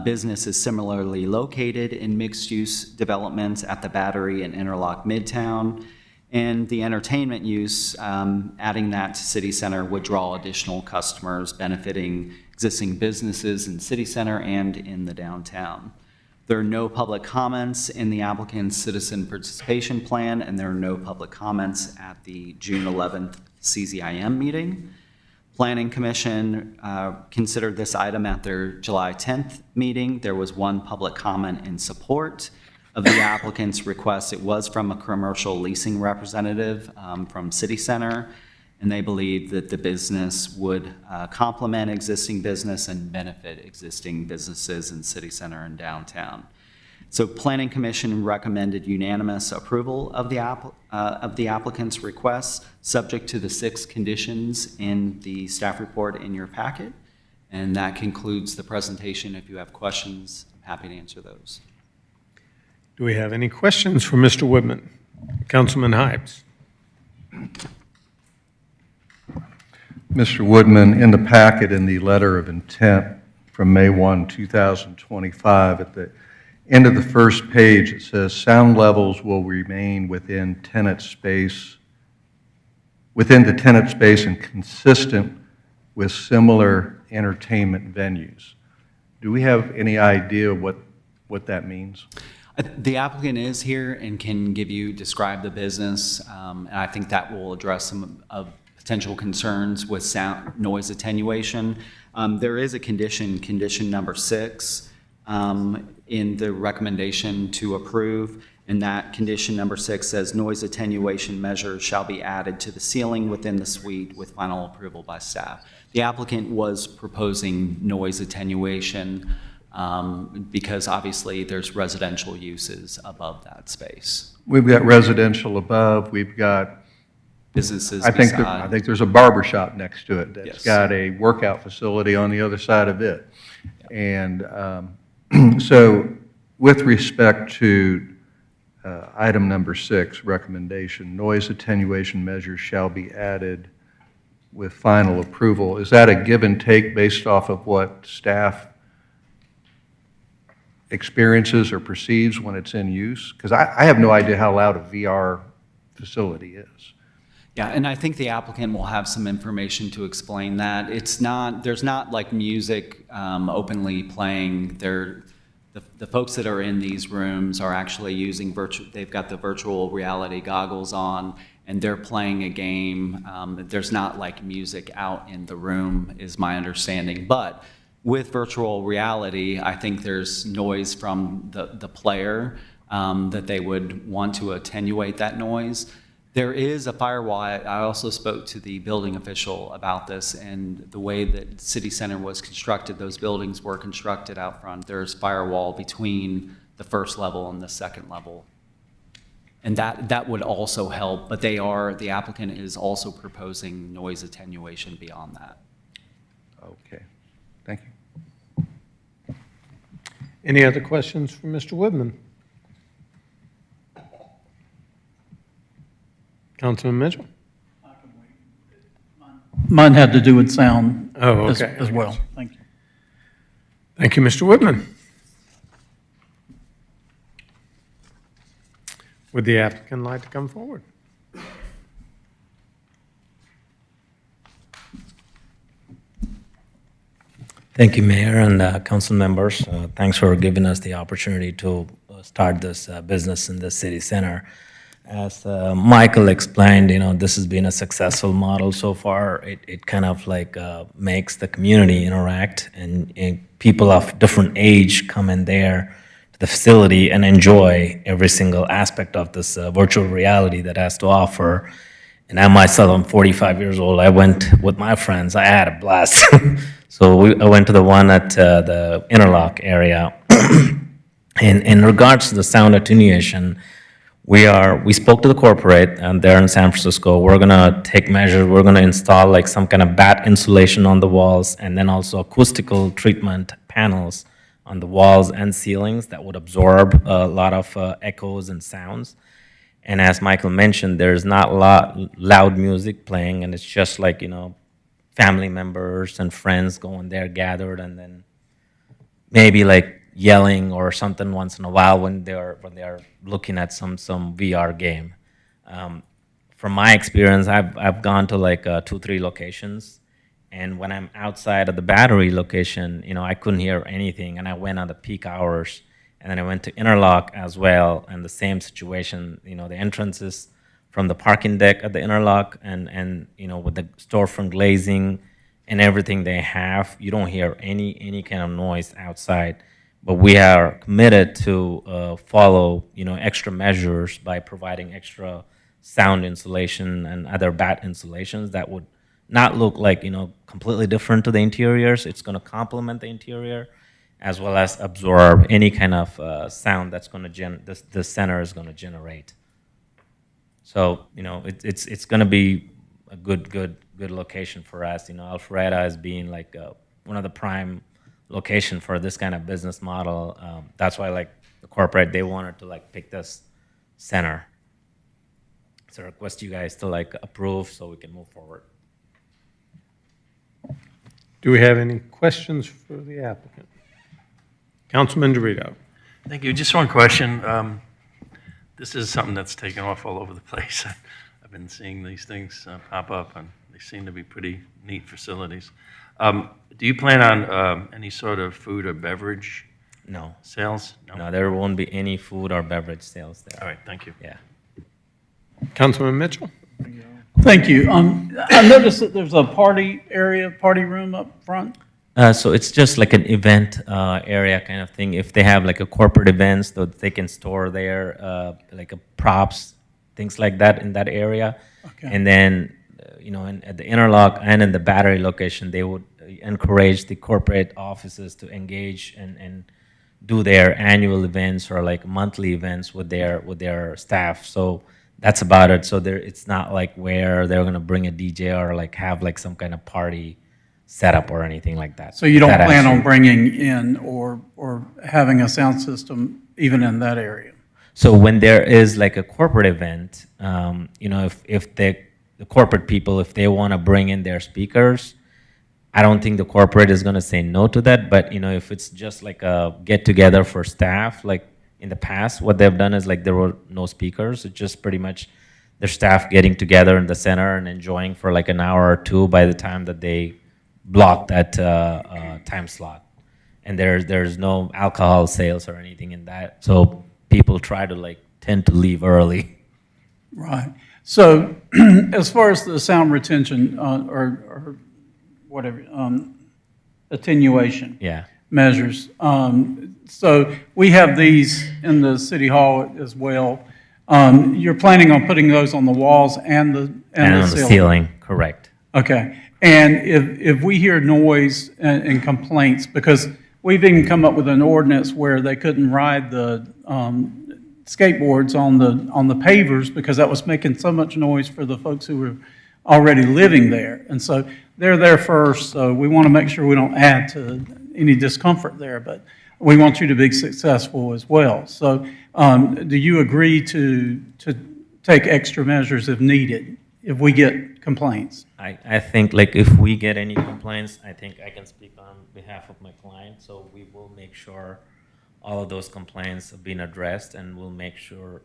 Business is similarly located in mixed-use developments at the Battery and Interlock Midtown. And the entertainment use, adding that to City Center would draw additional customers benefiting existing businesses in City Center and in the downtown. There are no public comments in the applicant's citizen participation plan, and there are no public comments at the June 11th CZIM meeting. Planning Commission considered this item at their July 10th meeting. There was one public comment in support of the applicant's request. It was from a commercial leasing representative from City Center, and they believed that the business would complement existing business and benefit existing businesses in City Center and downtown. So Planning Commission recommended unanimous approval of the applicant's request, subject to the 6 conditions in the staff report in your packet. And that concludes the presentation. If you have questions, I'm happy to answer those. Do we have any questions for Mr. Woodman? Councilman Hypes. Mr. Woodman, in the packet in the letter of intent from May 1, 2025, at the end of the first page, it says sound levels will remain within the tenant space and consistent with similar entertainment venues. Do we have any idea what that means? The applicant is here and can describe the business, and I think that will address some of potential concerns with sound noise attenuation. There is a condition number 6, in the recommendation to approve, and that condition number 6 says noise attenuation measures shall be added to the ceiling within the suite with final approval by staff. The applicant was proposing noise attenuation because obviously there's residential uses above that space. We've got residential above, we've got businesses I think there's a barber shop next to it that's Yes. got a workout facility on the other side of it. And so with respect to item number 6, recommendation, noise attenuation measures shall be added with final approval. Is that a give and take based off of what staff experiences or perceives when it's in use? Because I have no idea how loud a VR facility is. Yeah, and I think the applicant will have some information to explain that. There's not like music openly playing. The folks that are in these rooms are actually using they've got the virtual reality goggles on, and they're playing a game. There's not like music out in the room, is my understanding. But with virtual reality, I think there's noise from the player that they would want to attenuate that noise. There is a firewall. I also spoke to the building official about this, and the way that City Center was constructed, those buildings were constructed out front. There's firewall between the first level and the second level. And that would also help, but the applicant is also proposing noise attenuation beyond that. Okay, thank you. Any other questions for Mr. Woodman? Councilman Mitchell? Mine had to do with sound Oh, as okay. as well. Thank you. Thank you, Mr. Woodman. Would the applicant like to come forward? Thank you, Mayor and council members. Thanks for giving us the opportunity to start this business in the city center. As Michael explained, this has been a successful model so far. It kind of like makes the community interact, and people of different age come in there to the facility and enjoy every single aspect of this virtual reality that has to offer. And I myself, I'm 45 years old. I went with my friends. I had a blast. So I went to the one at the Interlock area. And in regards to the sound attenuation, we spoke to the corporate and there in San Francisco. We're gonna take measures. We're gonna install like some kind of bat insulation on the walls, and then also acoustical treatment panels on the walls and ceilings that would absorb a lot of echoes and sounds. And as Michael mentioned, there's not a lot loud music playing, and it's just like, family members and friends going there gathered, and then maybe like yelling or something once in a while when they're looking at some VR game. From my experience, I've gone to like 2-3 locations, and when I'm outside of the Battery location, I couldn't hear anything, and I went on the peak hours. And then I went to Interlock as well, and the same situation. The entrances from the parking deck at the Interlock, and with the storefront glazing and everything they have, you don't hear any kind of noise outside. But we are committed to follow extra measures by providing extra sound insulation and other bat insulations that would not look like completely different to the interiors. It's going to complement the interior, as well as absorb any kind of sound that's going to the center is going to generate. So it's going to be a good location for us. Alpharetta as being like one of the prime location for this kind of business model. That's why like the corporate, they wanted to like pick this center. So I request you guys to like approve so we can move forward. Do we have any questions for the applicant? Councilman Dorito. Thank you. Just one question. This is something that's taken off all over the place. I've been seeing these things pop up, and they seem to be pretty neat facilities. Do you plan on any sort of food or beverage No. sales? No, there won't be any food or beverage sales there. All right, thank you. Yeah. Councilman Mitchell? Thank you. I noticed that there's a party room up front. So it's just like an event area kind of thing. If they have like a corporate events, so they can store their like props, things like that in that area. Okay. And then, at the Interlock and in the Battery location, they would encourage the corporate offices to engage and do their annual events or like monthly events with their staff. So that's about it. So it's not like where they're gonna bring a DJ or like have like some kind of party setup or anything like that. So you don't That plan on actually- bringing in or having a sound system even in that area? So when there is like a corporate event, if the corporate people, if they want to bring in their speakers, I don't think the corporate is going to say no to that. But if it's just like a get together for staff, like in the past, what they've done is like there were no speakers. It's just pretty much their staff getting together in the center and enjoying for like an hour or two by the time that they block that time slot. And there's no alcohol sales or anything in that. So people try to tend to leave early. Right. So as far as the sound retention or whatever, attenuation Yeah. measures, so we have these in the city hall as well. You're planning on putting those on the walls and the And on the ceiling, correct. Okay. And if we hear noise and complaints, because we've even come up with an ordinance where they couldn't ride the skateboards on the pavers because that was making so much noise for the folks who were already living there. And so they're there first, so we want to make sure we don't add to any discomfort there, but we want you to be successful as well. So do you agree to take extra measures if needed, if we get complaints? I think like if we get any complaints, I think I can speak on behalf of my client, so we will make sure all of those complaints have been addressed, and we'll make sure,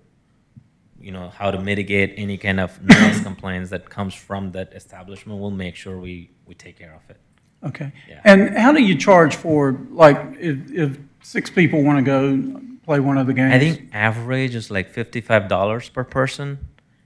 you know, how to mitigate any kind of noise complaints that comes from that establishment. We'll make sure we take care of it. Okay. Yeah. And how do you charge for, like, if 6 people want to go play one of the games? I think average is like $55 per person.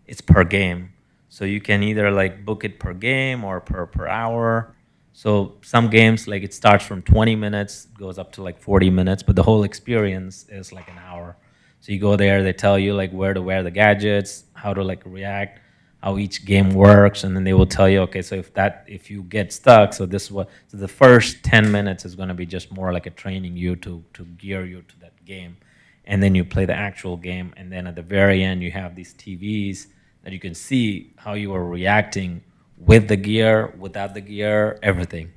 It's per game. So you can either like book it per game or per hour. So some games, like it starts from 20 minutes, goes up to like 40 minutes, but the whole experience is like an hour. So you go there, they tell you like where to wear the gadgets, how to like react, how each game works, and then they will tell you, okay, so if you get stuck, so this is what, so the first 10 minutes is going to be just more like a training you to gear you to that game. And then you play the actual game, and then at the very end, you have these TVs that you can see how you are reacting with the gear, without the gear, everything.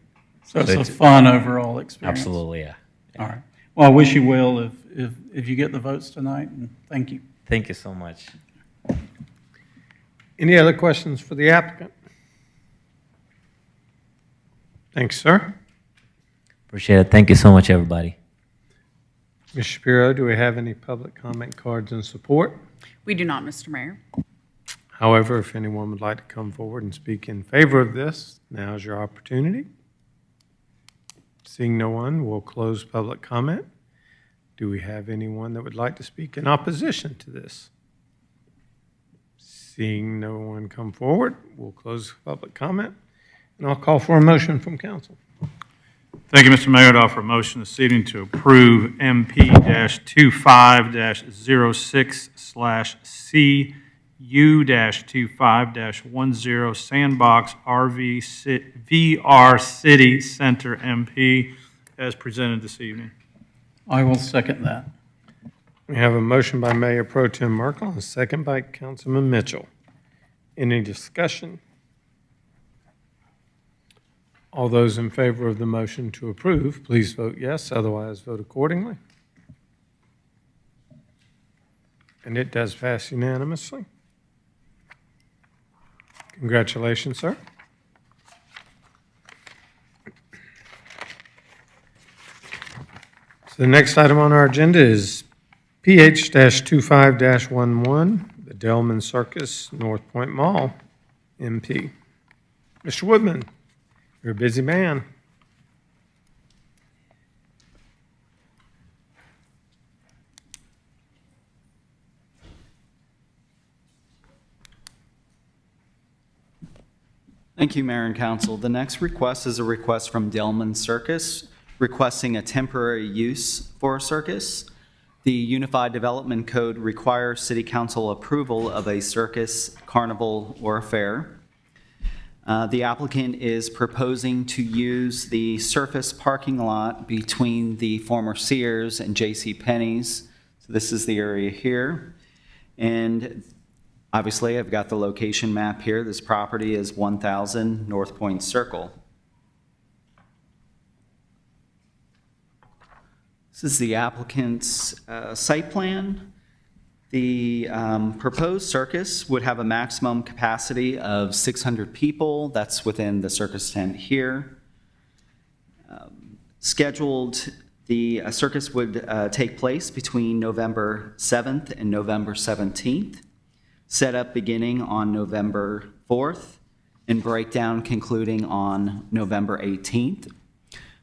So it's a fun overall experience. Absolutely, yeah. All right. Well, I wish you well if you get the votes tonight, and thank you. Thank you so much. Any other questions for the applicant? Thanks, sir. Appreciate it. Thank you so much, everybody. Ms. Shapiro, do we have any public comment cards in support? We do not, Mr. Mayor. However, if anyone would like to come forward and speak in favor of this, now is your opportunity. Seeing no one, we'll close public comment. Do we have anyone that would like to speak in opposition to this? Seeing no one come forward, we'll close public comment, and I'll call for a motion from council. Thank you, Mr. Mayor. I'd offer a motion this evening to approve MP-25-06/CU-25-10 Sandbox VR City Center MP as presented this evening. I will second that. We have a motion by Mayor Pro Tem Merkel and a second by Councilman Mitchell. Any discussion? All those in favor of the motion to approve, please vote yes, otherwise vote accordingly. And it does pass unanimously. Congratulations, sir. So the next item on our agenda is PH-25-11, the Delman Circus, North Point Mall, MP. Mr. Woodman, you're a busy man. Thank you, Mayor and Council. The next request is a request from Delman Circus requesting a temporary use for a circus. The Unified Development Code requires City Council approval of a circus, carnival, or a fair. The applicant is proposing to use the surface parking lot between the former Sears and J.C. Penney's. So this is the area here. And obviously, I've got the location map here. This property is 1000 North Point Circle. This is the applicant's site plan. The proposed circus would have a maximum capacity of 600 people. That's within the circus tent here. The circus would take place between November 7th and November 17th. Set up beginning on November 4th and breakdown concluding on November 18th.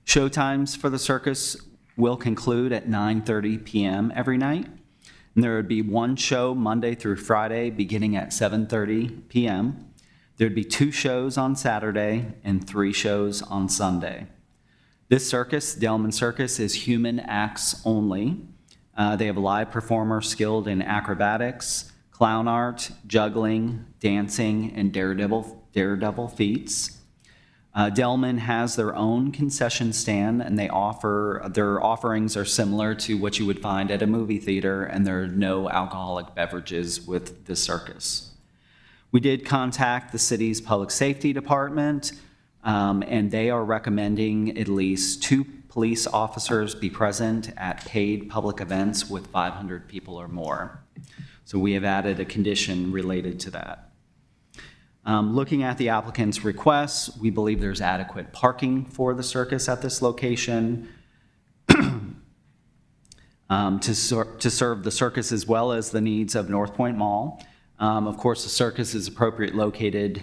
Showtimes for the circus will conclude at 9:30 p.m. every night. And there would be one show Monday through Friday beginning at 7:30 p.m. There'd be 2 shows on Saturday and 3 shows on Sunday. This circus, Delman Circus, is human acts only. They have live performers skilled in acrobatics, clown art, juggling, dancing, and daredevil feats. Delman has their own concession stand, and their offerings are similar to what you would find at a movie theater, and there are no alcoholic beverages with the circus. We did contact the city's public safety department, and they are recommending at least 2 police officers be present at paid public events with 500 people or more. So we have added a condition related to that. Looking at the applicant's requests, we believe there's adequate parking for the circus at this location to serve the circus as well as the needs of North Point Mall. Of course, the circus is appropriately located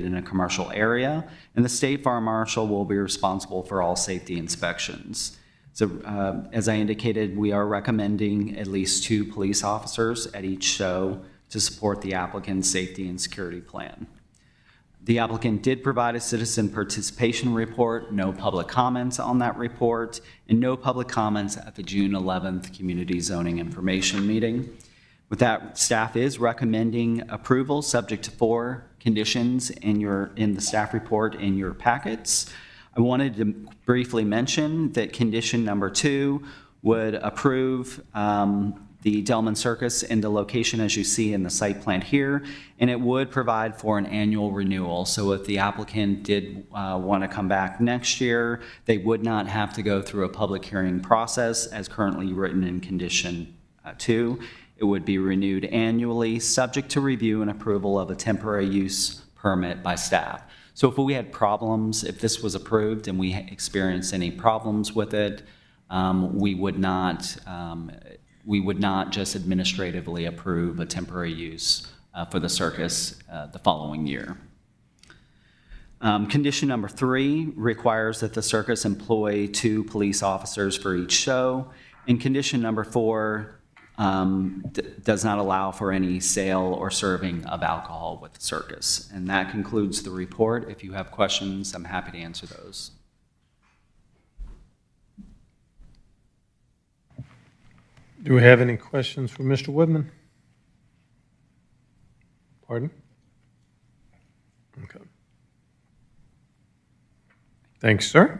in a commercial area, and the State Fire Marshal will be responsible for all safety inspections. So as I indicated, we are recommending at least 2 police officers at each show to support the applicant's safety and security plan. The applicant did provide a citizen participation report, no public comments on that report, and no public comments at the June 11th Community Zoning Information Meeting. With that, staff is recommending approval subject to 4 conditions in the staff report in your packets. I wanted to briefly mention that condition number 2 would approve the Delman Circus in the location as you see in the site plan here, and it would provide for an annual renewal. So if the applicant did want to come back next year, they would not have to go through a public hearing process as currently written in condition 2. It would be renewed annually, subject to review and approval of a temporary use permit by staff. So if we had problems, if this was approved and we experienced any problems with it, we would not just administratively approve a temporary use for the circus the following year. Condition number 3 requires that the circus employ 2 police officers for each show, and condition number 4 does not allow for any sale or serving of alcohol with the circus. And that concludes the report. If you have questions, I'm happy to answer those. Do we have any questions for Mr. Woodman? Pardon? Okay. Thanks, sir.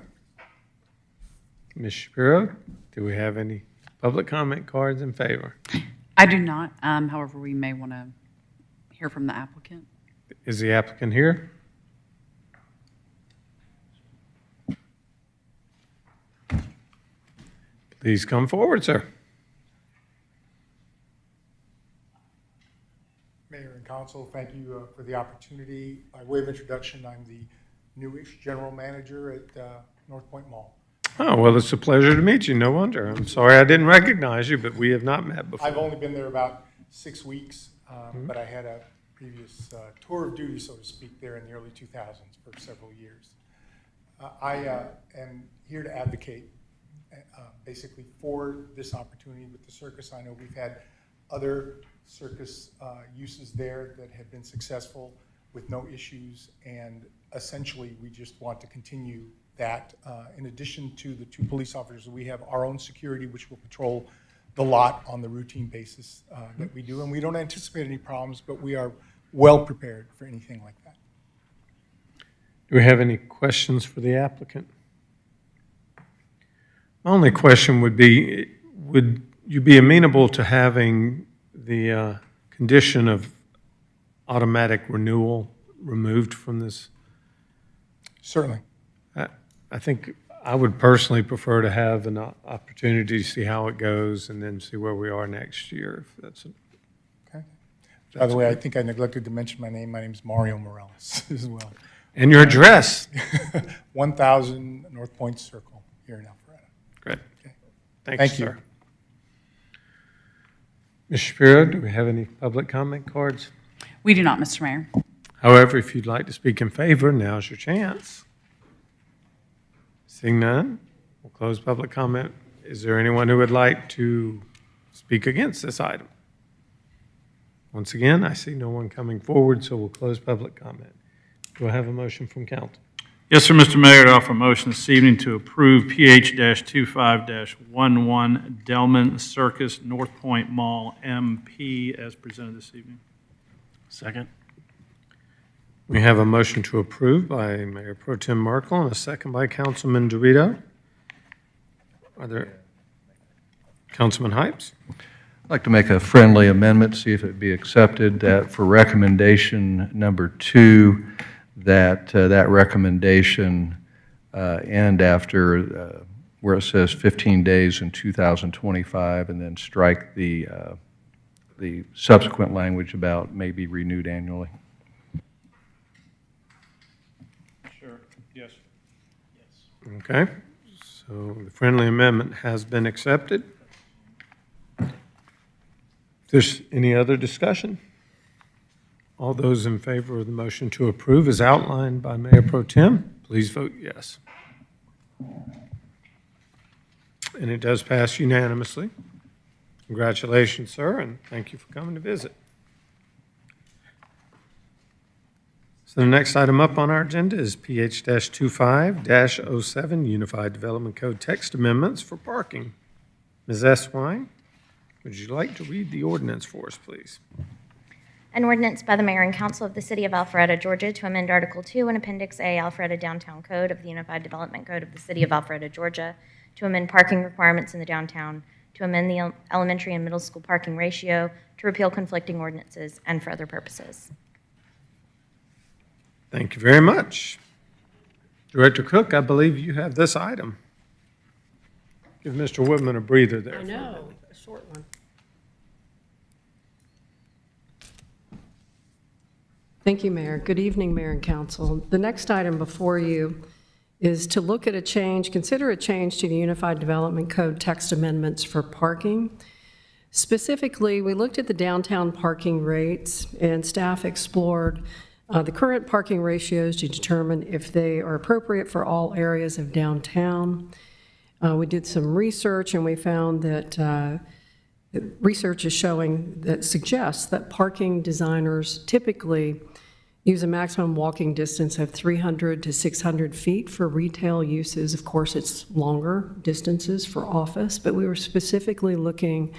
Ms. Shapiro, do we have any public comment cards in favor? I do not. However, we may want to hear from the applicant. Is the applicant here? Please come forward, sir. Mayor and Council, thank you for the opportunity. By way of introduction, I'm the newish general manager at North Point Mall. Oh, well, it's a pleasure to meet you. No wonder. I'm sorry I didn't recognize you, but we have not met before. I've only been there about 6 weeks, but I had a previous tour of duty, so to speak, there in the early 2000s for several years. I am here to advocate basically for this opportunity with the circus. I know we've had other circus uses there that have been successful with no issues, and essentially we just want to continue that. In addition to the 2 police officers, we have our own security which will patrol the lot on the routine basis that we do, and we don't anticipate any problems, but we are well prepared for anything like that. Do we have any questions for the applicant? My only question would be, would you be amenable to having the condition of automatic renewal removed from this? Certainly. I think I would personally prefer to have an opportunity to see how it goes and then see where we are next year. If that's okay. By the way, I think I neglected to mention my name. My name is Mario Morales as well. And your address? 1000 North Point Circle here in Alpharetta. Great. Okay. Thank you, sir. Ms. Shapiro, do we have any public comment cards? We do not, Mr. Mayor. However, if you'd like to speak in favor, now's your chance. Seeing none, we'll close public comment. Is there anyone who would like to speak against this item? Once again, I see no one coming forward, so we'll close public comment. Do I have a motion from council? Yes, sir, Mr. Mayor, I offer a motion this evening to approve PH-25-11 Delman Circus North Point Mall MP as presented this evening. Second. We have a motion to approve by Mayor Pro Tem Merkel and a second by Councilman Dorito. Are there, Councilman Hypes? I'd like to make a friendly amendment, see if it be accepted, that for recommendation number 2, that that recommendation end after where it says 15 days in 2025, and then strike the subsequent language about may be renewed annually. Sure, yes. Okay, so the friendly amendment has been accepted. If there's any other discussion? All those in favor of the motion to approve as outlined by Mayor Pro Tem, please vote yes. And it does pass unanimously. Congratulations, sir, and thank you for coming to visit. So the next item up on our agenda is PH-25-07 Unified Development Code text amendments for parking. Ms. Eswine, would you like to read the ordinance for us, please? An ordinance by the Mayor and Council of the City of Alpharetta, Georgia, to amend Article 2 and Appendix A, Alpharetta Downtown Code of the Unified Development Code of the City of Alpharetta, Georgia, to amend parking requirements in the downtown, to amend the elementary and middle school parking ratio, to repeal conflicting ordinances, and for other purposes. Thank you very much. Director Cook, I believe you have this item. Give Mr. Woodman a breather there. I know, a short one. Thank you, Mayor. Good evening, Mayor and Council. The next item before you is to look at a change, consider a change to the Unified Development Code text amendments for parking. Specifically, we looked at the downtown parking rates, and staff explored the current parking ratios to determine if they are appropriate for all areas of downtown. We did some research, and we found that research is showing that suggests that parking designers typically use a maximum walking distance of 300 to 600 feet for retail uses. Of course, it's longer distances for office, but we were specifically looking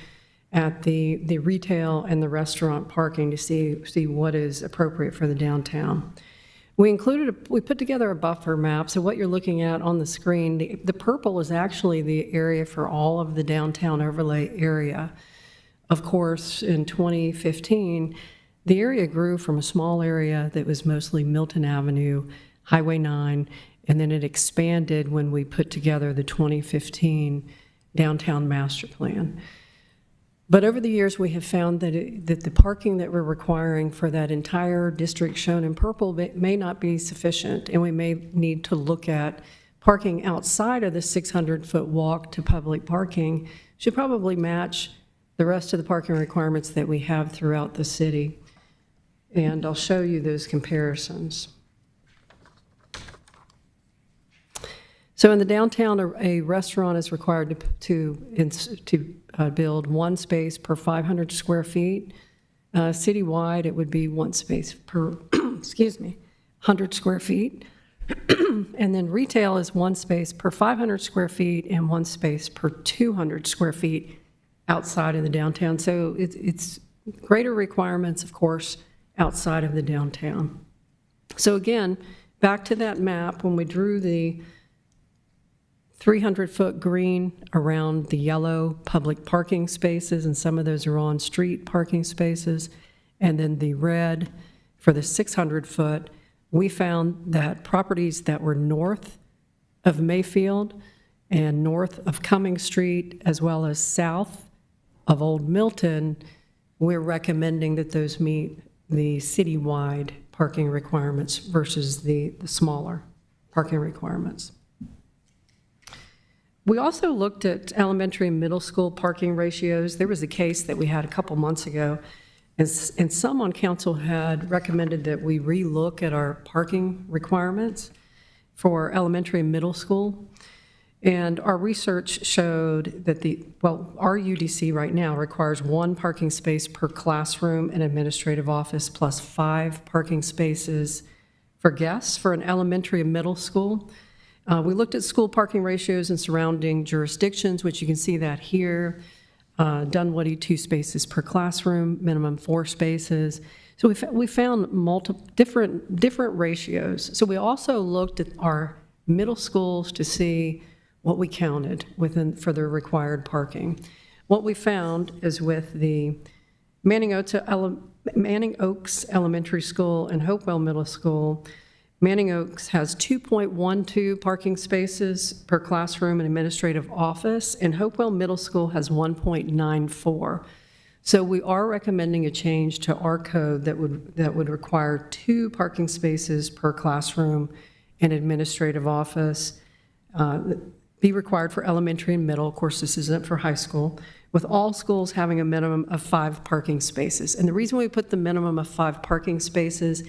at the retail and the restaurant parking to see what is appropriate for the downtown. We put together a buffer map, so what you're looking at on the screen, the purple is actually the area for all of the downtown overlay area. Of course, in 2015, the area grew from a small area that was mostly Milton Avenue, Highway 9, and then it expanded when we put together the 2015 downtown master plan. But over the years, we have found that the parking that we're requiring for that entire district shown in purple may not be sufficient, and we may need to look at parking outside of the 600-foot walk to public parking should probably match the rest of the parking requirements that we have throughout the city. And I'll show you those comparisons. So in the downtown, a restaurant is required to build one space per 500 square feet. Citywide, it would be one space per, 100 square feet. And then retail is one space per 500 square feet and one space per 200 square feet outside of the downtown. So it's greater requirements, of course, outside of the downtown. So again, back to that map, when we drew the 300-foot green around the yellow public parking spaces, and some of those are on-street parking spaces, and then the red for the 600-foot, we found that properties that were north of Mayfield and north of Cumming Street, as well as south of Old Milton, we're recommending that those meet the citywide parking requirements versus the smaller parking requirements. We also looked at elementary and middle school parking ratios. There was a case that we had a couple months ago, and some on council had recommended that we relook at our parking requirements for elementary and middle school. And our research showed that our UDC right now requires one parking space per classroom and administrative office, plus 5 parking spaces for guests for an elementary and middle school. We looked at school parking ratios in surrounding jurisdictions, which you can see that here. Dunwoody, 2 spaces per classroom, minimum 4 spaces. So we found multiple different ratios. So we also looked at our middle schools to see what we counted for the required parking. what we found is with the Manning Oaks Elementary School and Hopewell Middle School, Manning Oaks has 2.12 parking spaces per classroom and administrative office, and Hopewell Middle School has 1.94. So we are recommending a change to our code that would require 2 parking spaces per classroom and administrative office, be required for elementary and middle. Of course, this isn't for high school, with all schools having a minimum of 5 parking spaces. And the reason we put the minimum of 5 parking spaces,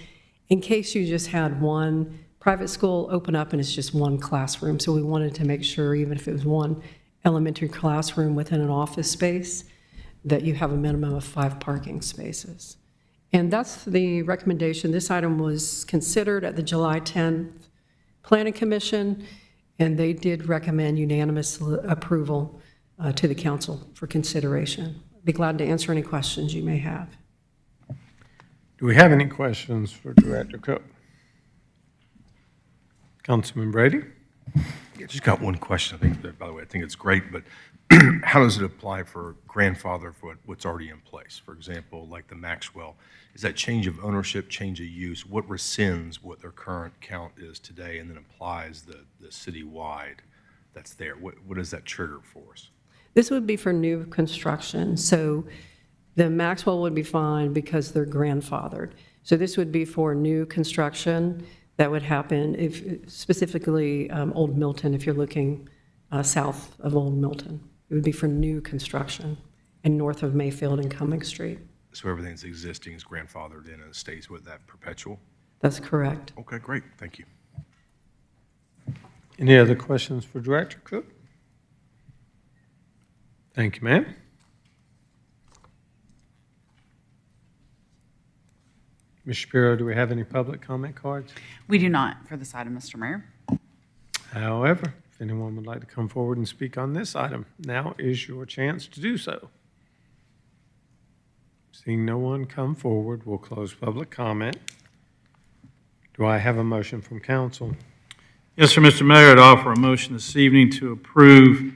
in case you just had one private school open up and it's just one classroom. So we wanted to make sure, even if it was one elementary classroom within an office space, that you have a minimum of 5 parking spaces. And that's the recommendation. This item was considered at the July 10th Planning Commission, and they did recommend unanimous approval to the council for consideration. I'd be glad to answer any questions you may have. Do we have any questions for Director Cook? Councilman Brady? I just got one question. I think, by the way, I think it's great, but how does it apply for grandfather for what's already in place? For example, like the Maxwell, is that change of ownership, change of use, what rescinds what their current count is today and then applies the citywide that's there? What does that trigger for us? This would be for new construction. So the Maxwell would be fine because they're grandfathered. So this would be for new construction that would happen, if specifically Old Milton, if you're looking south of Old Milton. It would be for new construction and north of Mayfield and Cumming Street. So everything that's existing is grandfathered in and it stays with that perpetual? That's correct. Okay, great. Thank you. Any other questions for Director Cook? Thank you, ma'am. Ms. Shapiro, do we have any public comment cards? We do not for this item, Mr. Mayor. However, if anyone would like to come forward and speak on this item, now is your chance to do so. Seeing no one come forward, we'll close public comment. Do I have a motion from council? Yes, sir, Mr. Mayor, I'd offer a motion this evening to approve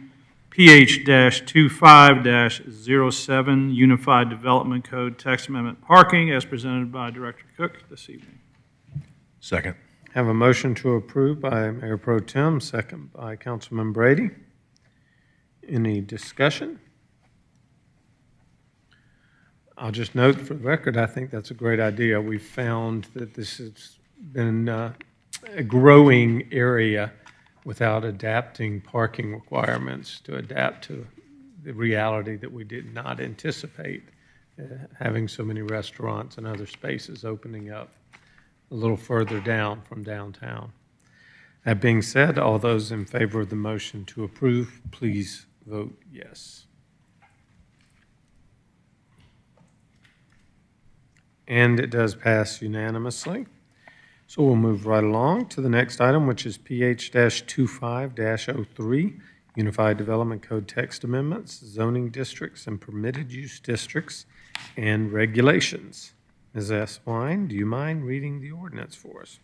PH-25-07 Unified Development Code Text Amendment Parking as presented by Director Cook this evening. Second. Have a motion to approve by Mayor Pro Tem, second by Councilman Brady. Any discussion? I'll just note for the record, I think that's a great idea. We've found that this has been a growing area without adapting parking requirements to adapt to the reality that we did not anticipate, having so many restaurants and other spaces opening up a little further down from downtown. That being said, all those in favor of the motion to approve, please vote yes. And it does pass unanimously. So we'll move right along to the next item, which is PH-25-03, Unified Development Code Text Amendments, Zoning Districts and Permitted Use Districts and Regulations. Ms. S. Wine, do you mind reading the ordinance for us?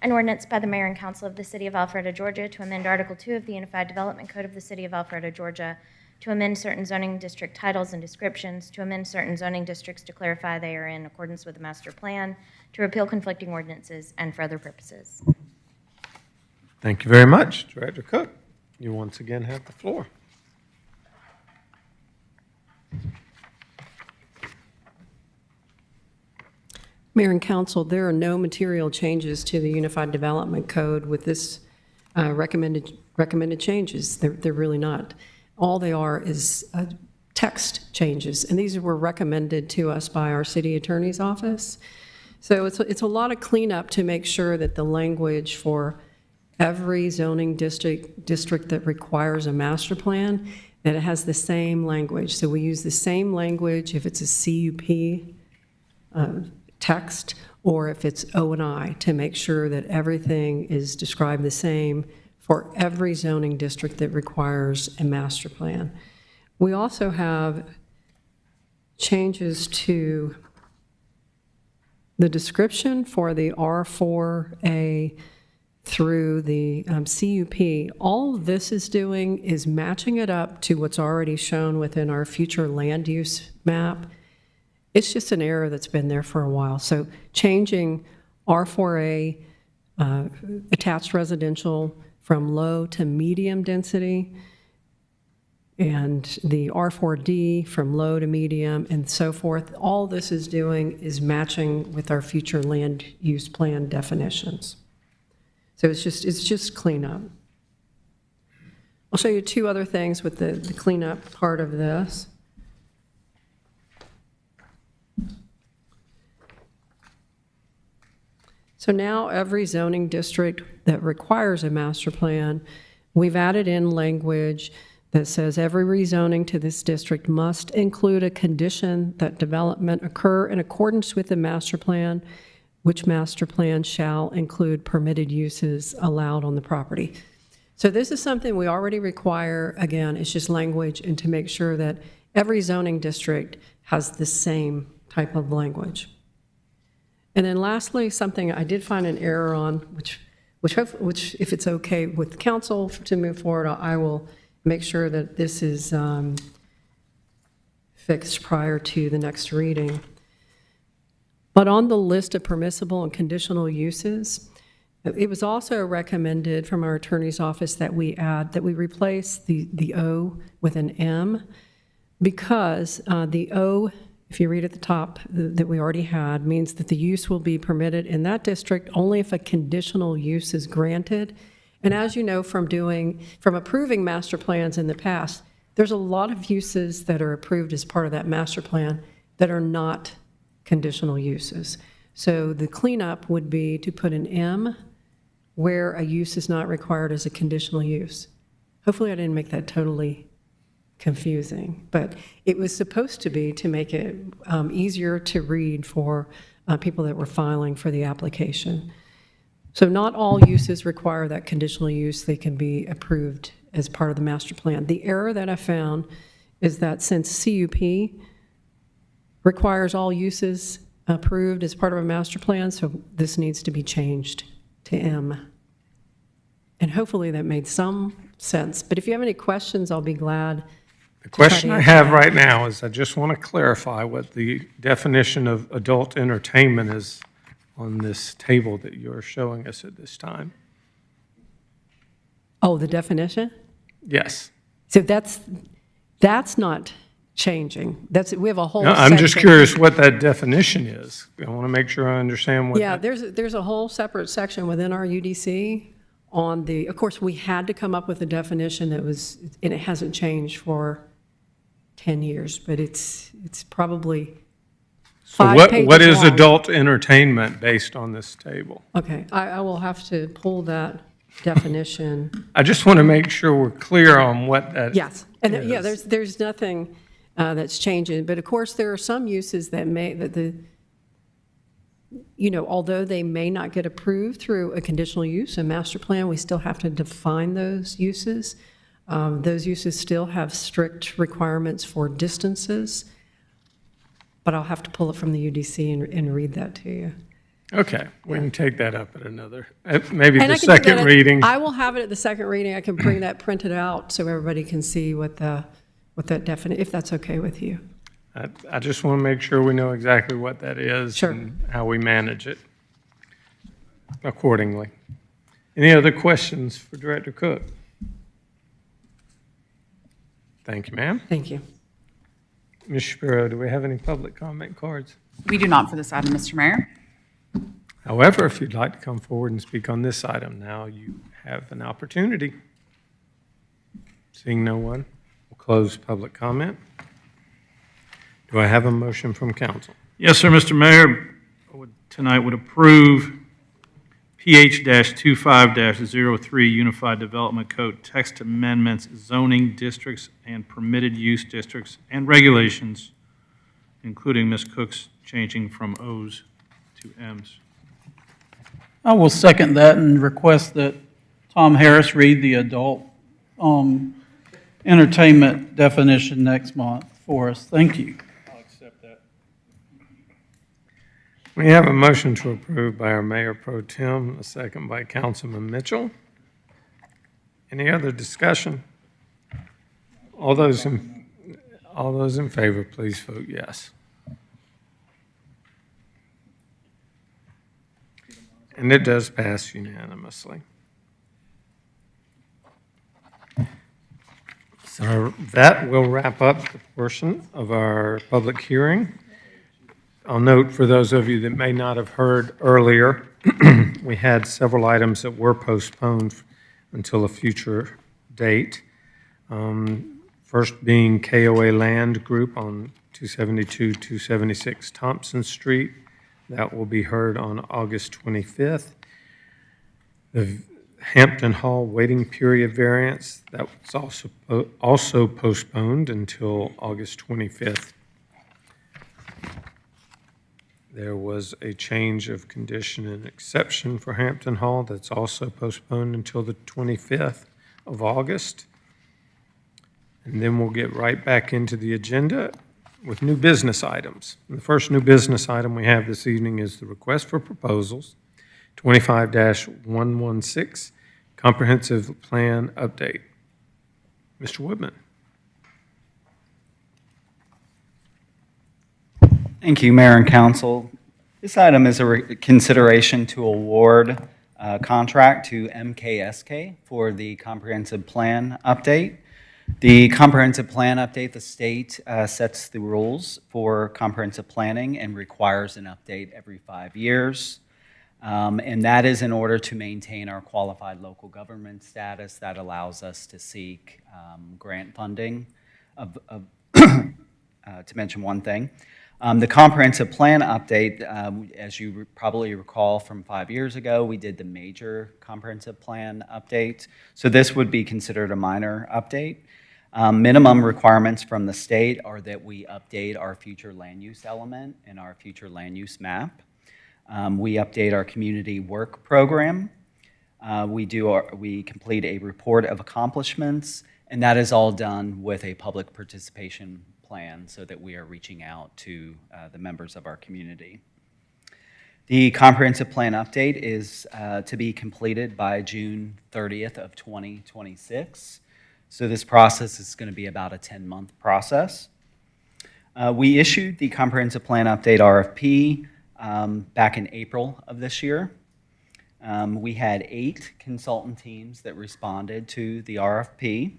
An ordinance by the Mayor and Council of the City of Alpharetta, Georgia, to amend Article 2 of the Unified Development Code of the City of Alpharetta, Georgia, to amend certain zoning district titles and descriptions, to amend certain zoning districts to clarify they are in accordance with the master plan, to repeal conflicting ordinances, and for other purposes. Thank you very much. Director Cook, you once again have the floor. Mayor and Council, there are no material changes to the Unified Development Code with this recommended changes. They're really not. All they are is text changes, and these were recommended to us by our city attorney's office. So it's a lot of cleanup to make sure that the language for every zoning district that requires a master plan, that it has the same language. So we use the same language if it's a CUP text, or if it's O&I, to make sure that everything is described the same for every zoning district that requires a master plan. We also have changes to the description for the R4A through the CUP, all this is doing is matching it up to what's already shown within our future land use map. It's just an error that's been there for a while. So changing R4A attached residential from low to medium density, and the R4D from low to medium, and so forth. All this is doing is matching with our future land use plan definitions. So it's just cleanup. I'll show you two other things with the cleanup part of this. So now every zoning district that requires a master plan, we've added in language that says every rezoning to this district must include a condition that development occur in accordance with the master plan, which master plan shall include permitted uses allowed on the property. So this is something we already require. Again, it's just language, and to make sure that every zoning district has the same type of language. And then lastly, something I did find an error on, which if it's okay with council to move forward, I will make sure that this is fixed prior to the next reading. But on the list of permissible and conditional uses, it was also recommended from our attorney's office that we replace the O with an M, because the O, if you read at the top that we already had, means that the use will be permitted in that district only if a conditional use is granted. And as you know from approving master plans in the past, there's a lot of uses that are approved as part of that master plan that are not conditional uses. So the cleanup would be to put an M where a use is not required as a conditional use. Hopefully I didn't make that totally confusing, but it was supposed to be to make it easier to read for people that were filing for the application. So not all uses require that conditional use. They can be approved as part of the master plan. The error that I found is that since CUP requires all uses approved as part of a master plan, so this needs to be changed to M. And hopefully that made some sense. But if you have any questions, I'll be glad. The question I have right now is I just want to clarify what the definition of adult entertainment is on this table that you're showing us at this time. Oh, the definition? Yes. So that's not changing. We have a whole No, I'm just section. curious what that definition is. I want to make sure I understand what Yeah, that. there's a whole separate section within our UDC on of course, we had to come up with a definition and it hasn't changed for 10 years, but it's probably So 5 pages what is long. adult entertainment based on this table? Okay, I will have to pull that definition. I just want to make sure we're clear on what that Yes, and is. yeah, there's nothing that's changing, but of course, there are some uses that although they may not get approved through a conditional use, a master plan, we still have to define those uses. Those uses still have strict requirements for distances, but I'll have to pull it from the UDC and read that to you. Okay, we can take that up at another, maybe And the I can do that second reading. I will have it at the second reading. I can bring that printed out so everybody can see what that if that's okay with you. I just want to make sure we know exactly what that is. Sure. And how we manage it accordingly. Any other questions for Director Cook? Thank you, ma'am. Thank you. Ms. Shapiro, do we have any public comment cards? We do not for this item, Mr. Mayor. However, if you'd like to come forward and speak on this item now, you have an opportunity. Seeing no one, we'll close public comment. Do I have a motion from council? Yes, sir, Mr. Mayor. Tonight would approve PH-25-03 Unified Development Code text amendments, zoning districts and permitted use districts and regulations, including Ms. Cook's changing from O's to M's. I will second that and request that Tom Harris read the adult entertainment definition next month for us. Thank you. I'll accept that. We have a motion to approve by our Mayor Pro Tem, a second by Councilman Mitchell. Any other discussion? All those in favor, please vote yes. And it does pass unanimously. So that will wrap up the portion of our public hearing. I'll note for those of you that may not have heard earlier, we had several items that were postponed until a future date. First being KOA Land Group on 272-276 Thompson Street. That will be heard on August 25th. The Hampton Hall waiting period variance, that was also postponed until August 25th. There was a change of condition and exception for Hampton Hall that's also postponed until the 25th of August. And then we'll get right back into the agenda with new business items. And the first new business item we have this evening is the request for proposals, 25-116, comprehensive plan update. Mr. Woodman. Thank you, Mayor and Council. This item is a consideration to award a contract to MKSK for the comprehensive plan update. The comprehensive plan update, the state sets the rules for comprehensive planning and requires an update every 5 years. And that is in order to maintain our qualified local government status that allows us to seek grant funding to mention one thing. The comprehensive plan update, as you probably recall from 5 years ago, we did the major comprehensive plan update. So this would be considered a minor update. Minimum requirements from the state are that we update our future land use element and our future land use map. We update our community work program. We complete a report of accomplishments, and that is all done with a public participation plan so that we are reaching out to the members of our community. The comprehensive plan update is to be completed by June 30th of 2026. So this process is going to be about a 10-month process. We issued the comprehensive plan update RFP back in April of this year. We had 8 consultant teams that responded to the RFP,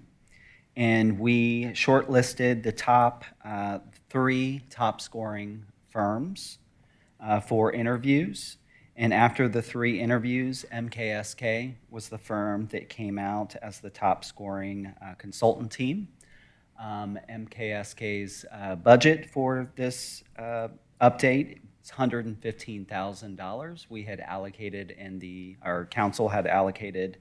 and we shortlisted the top 3 top scoring firms for interviews. And after the 3 interviews, MKSK was the firm that came out as the top scoring consultant team. MKSK's budget for this update is $115,000. We had allocated our council had allocated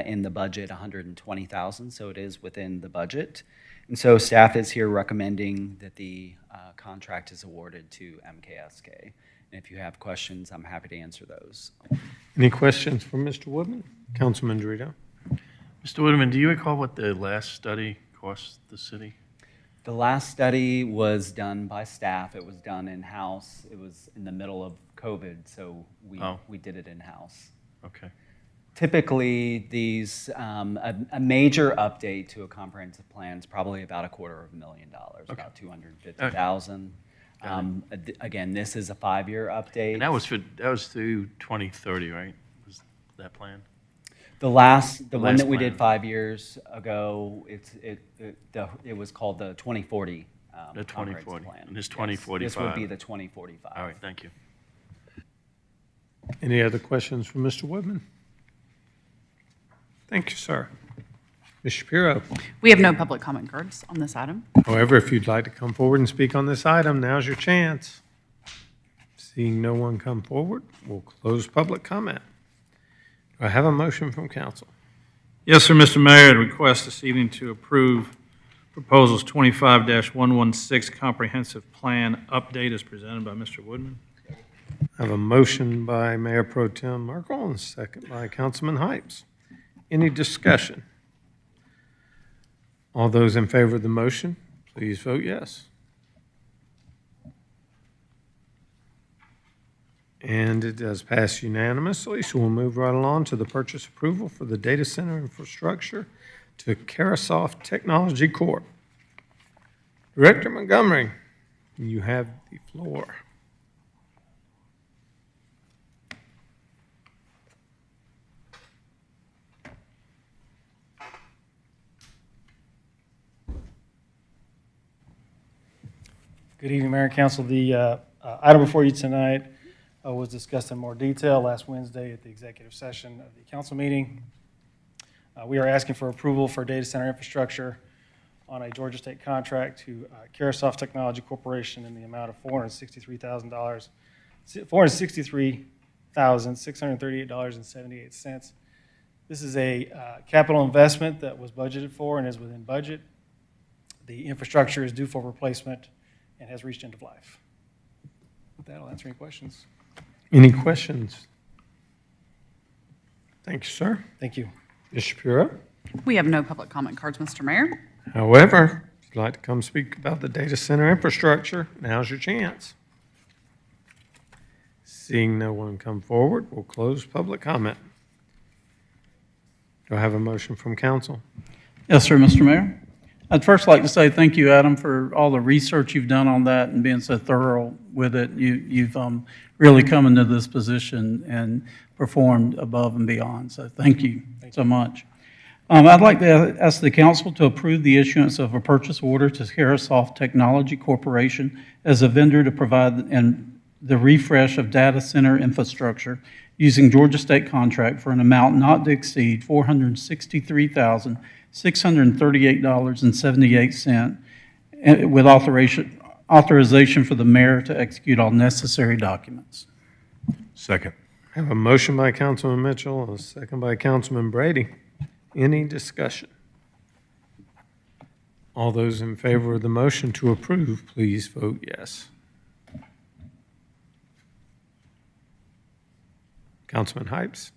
in the budget $120,000, so it is within the budget. And so staff is here recommending that the contract is awarded to MKSK. And if you have questions, I'm happy to answer those. Any questions for Mr. Woodman? Councilman Dorito. Mr. Woodman, do you recall what the last study cost the city? The last study was done by staff. It was done in-house. It was in the middle of COVID, so we did it in-house. Okay. Typically, these a major update to a comprehensive plan is probably about $250,000, okay. About $250,000. Again, this is a 5-year update. And that was through 2030, right? Was that plan? The one that we did 5 years ago, it was called the 2040. The 2040 plan. And this 2045. Yes, this would be the 2045. All right, thank you. Any other questions for Mr. Woodman? Thank you, sir. Ms. Shapiro. We have no public comment cards on this item. However, if you'd like to come forward and speak on this item, now's your chance. Seeing no one come forward, we'll close public comment. Do I have a motion from council? Yes, sir, Mr. Mayor, I'd request this evening to approve proposals 25-116 comprehensive plan update as presented by Mr. Woodman. I have a motion by Mayor Pro Tem Merkel and a second by Councilman Hypes. Any discussion? All those in favor of the motion, please vote yes. And it does pass unanimously, so we'll move right along to the purchase approval for the data center infrastructure to Carasoft Technology Corp. Director Montgomery, you have the floor. Good evening, Mayor and Council. The item before you tonight was discussed in more detail last Wednesday at the executive session of the council meeting. We are asking for approval for data center infrastructure on a Georgia State contract to Carasoft Technology Corporation in the amount of $463,638.78. This is a capital investment that was budgeted for and is within budget. The infrastructure is due for replacement and has reached end of life. With that, I'll answer any questions. Any questions? Thank you, sir. Thank you. Ms. Shapiro? We have no public comment cards, Mr. Mayor. However, if you'd like to come speak about the data center infrastructure, now's your chance. Seeing no one come forward, we'll close public comment. Do I have a motion from council? Yes, sir, Mr. Mayor. I'd first like to say thank you, Adam, for all the research you've done on that and being so thorough with it. You've really come into this position and performed above and beyond, so thank you so much. I'd like to ask the council to approve the issuance of a purchase order to Carasoft Technology Corporation as a vendor to provide the refresh of data center infrastructure using Georgia State contract for an amount not to exceed $463,638.78 with authorization for the mayor to execute all necessary documents. Second. I have a motion by Councilman Mitchell and a second by Councilman Brady. Any discussion? All those in favor of the motion to approve, please vote yes. Councilman Hypes?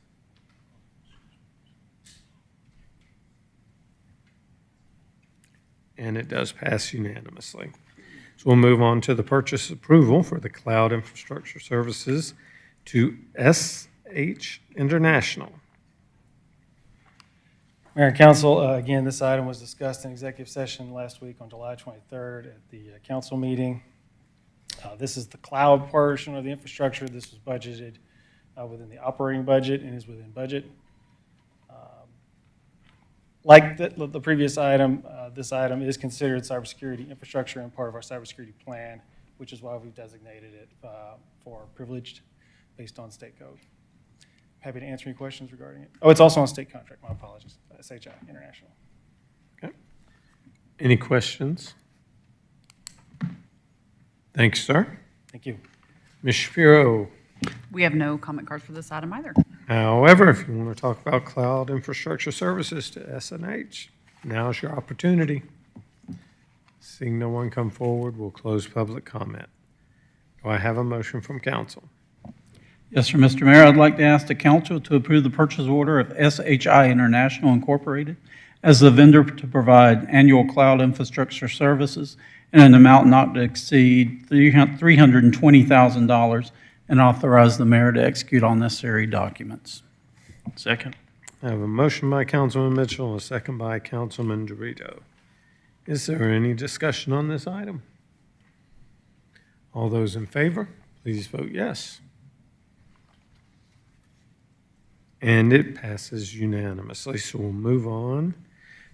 And it does pass unanimously. So we'll move on to the purchase approval for the cloud infrastructure services to SH International. Mayor and Council, again, this item was discussed in executive session last week on July 23rd at the council meeting. This is the cloud portion of the infrastructure. This was budgeted within the operating budget and is within budget. Like the previous item, this item is considered cybersecurity infrastructure and part of our cybersecurity plan, which is why we've designated it for privileged based on state code. Happy to answer any questions regarding it. Oh, it's also on state contract. My apologies. SHI International. Okay. Any questions? Thanks, sir. Thank you. Ms. Shapiro? We have no comment cards for this item either. However, if you want to talk about cloud infrastructure services to SNH, now's your opportunity. Seeing no one come forward, we'll close public comment. Do I have a motion from council? Yes, sir, Mr. Mayor. I'd like to ask the council to approve the purchase order of SHI International Incorporated as the vendor to provide annual cloud infrastructure services in an amount not to exceed $320,000 and authorize the mayor to execute all necessary documents. Second. I have a motion by Councilman Mitchell and a second by Councilman Dorito. Is there any discussion on this item? All those in favor, please vote yes. And it passes unanimously. So we'll move on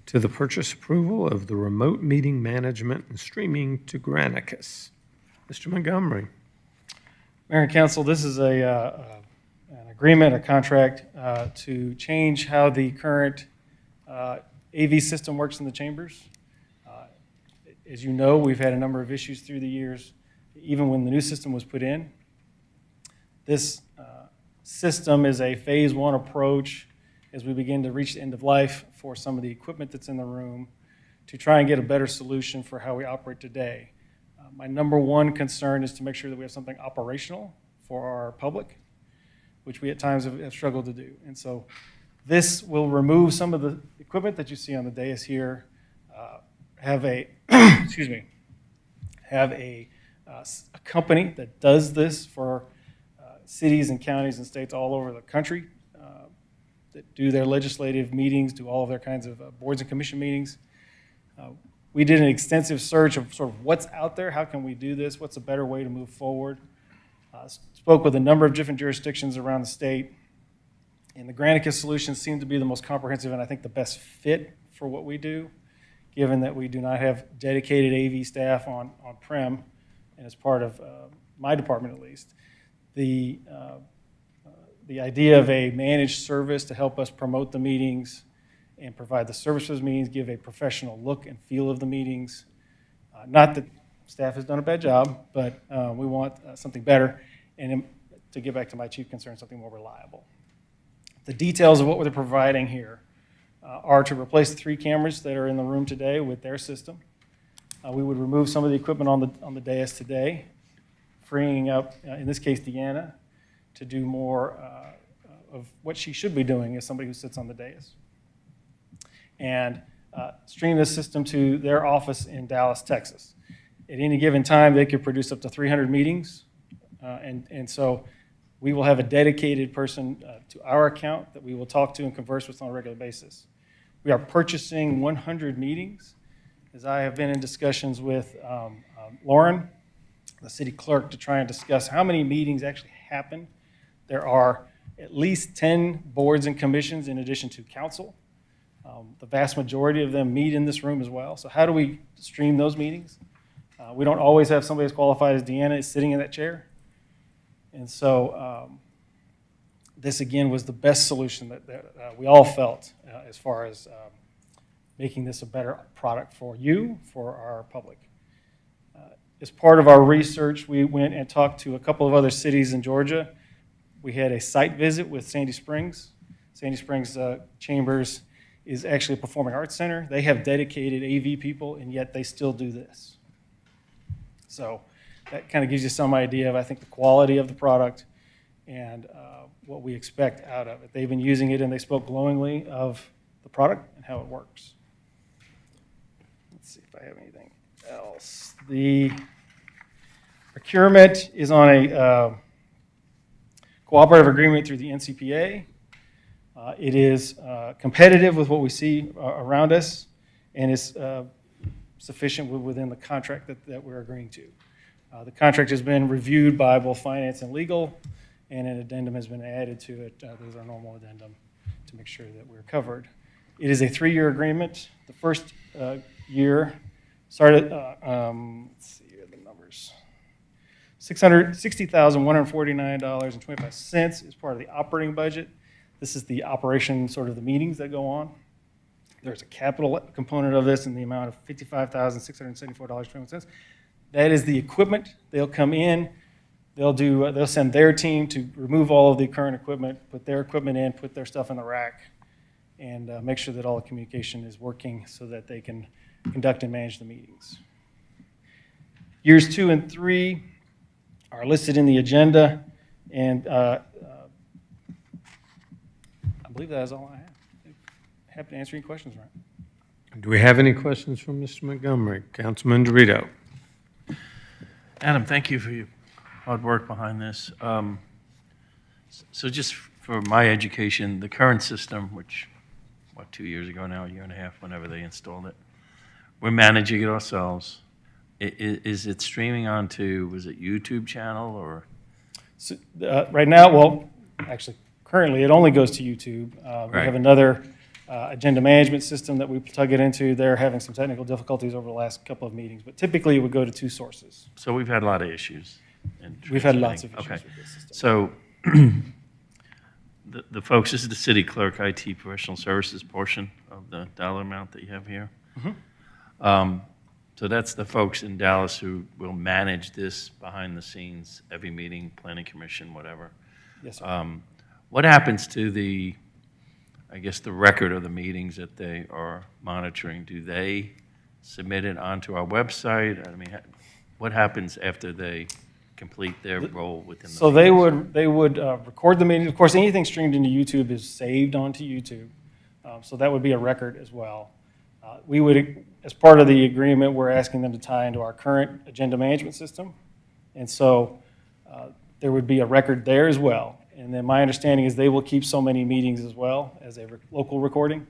to the purchase approval of the remote meeting management and streaming to Granicus. Mr. Montgomery. Mayor and Council, this is an agreement, a contract to change how the current AV system works in the chambers. As you know, we've had a number of issues through the years, even when the new system was put in. This system is a phase one approach as we begin to reach the end of life for some of the equipment that's in the room to try and get a better solution for how we operate today. My number one concern is to make sure that we have something operational for our public, which we at times have struggled to do. And so this will remove some of the equipment that you see on the dais here, have a, excuse me, have a company that does this for cities and counties and states all over the country that do their legislative meetings, do all of their kinds of boards and commission meetings. We did an extensive search of sort of what's out there, how can we do this, what's a better way to move forward. Spoke with a number of different jurisdictions around the state, and the Granicus solution seemed to be the most comprehensive and I think the best fit for what we do, given that we do not have dedicated AV staff on-prem, and as part of my department at least. The idea of a managed service to help us promote the meetings and provide the service for those meetings, give a professional look and feel of the meetings. Not that staff has done a bad job, but we want something better. And to get back to my chief concern, something more reliable. The details of what we're providing here are to replace the 3 cameras that are in the room today with their system. We would remove some of the equipment on the dais today, freeing up, in this case, Deanna, to do more of what she should be doing as somebody who sits on the dais. And stream this system to their office in Dallas, Texas. At any given time, they could produce up to 300 meetings. And so we will have a dedicated person to our account that we will talk to and converse with on a regular basis. We are purchasing 100 meetings, as I have been in discussions with Lauren, the city clerk, to try and discuss how many meetings actually happen. There are at least 10 boards and commissions in addition to council. The vast majority of them meet in this room as well. So how do we stream those meetings? We don't always have somebody as qualified as Deanna is sitting in that chair. And so this, again, was the best solution that we all felt as far as making this a better product for you, for our public. As part of our research, we went and talked to a couple of other cities in Georgia. We had a site visit with Sandy Springs. Sandy Springs Chambers is actually a performing arts center. They have dedicated AV people, and yet they still do this. So that kind of gives you some idea of, I think, the quality of the product and what we expect out of it. They've been using it, and they spoke glowingly of the product and how it works. Let's see if I have anything else. The procurement is on a cooperative agreement through the NCPA. It is competitive with what we see around us, and is sufficient within the contract that we're agreeing to. The contract has been reviewed by both finance and legal, and an addendum has been added to it. There's our normal addendum to make sure that we're covered. It is a 3-year agreement. The first year started, let's see here, the numbers. $60,149.25 is part of the operating budget. This is the operation, sort of the meetings that go on. There's a capital component of this in the amount of $55,674.21. That is the equipment. They'll come in, they'll send their team to remove all of the current equipment, put their equipment in, put their stuff in the rack, and make sure that all the communication is working so that they can conduct and manage the meetings. Years 2 and 3 are listed in the agenda, and I believe that is all I have. Happy to answer any questions, Ryan. Do we have any questions from Mr. Montgomery? Councilman Dorito. Adam, thank you for your hard work behind this. So just for my education, the current system, which, 2 years ago now, a year and a half, whenever they installed it, we're managing it ourselves. Is it streaming onto, was it YouTube channel or? So, right now, well, actually, currently, it only goes to YouTube. We have another agenda management system that we plug it into. They're having some technical difficulties over the last couple of meetings, but typically it would go to 2 sources. So we've had a lot of issues. We've had lots of issues with this system. So the folks, this is the city clerk IT professional services portion of the dollar amount that you have here. Mm-hmm. So that's the folks in Dallas who will manage this behind the scenes, every meeting, planning commission, whatever. Yes, sir. What happens to the, I guess, the record of the meetings that they are monitoring? Do they submit it onto our website? I mean, what happens after they complete their role within the So meetings? they would record the meeting. Of course, anything streamed into YouTube is saved onto YouTube. So that would be a record as well. We would, as part of the agreement, we're asking them to tie into our current agenda management system. And so there would be a record there as well. And then my understanding is they will keep so many meetings as well as a local recording.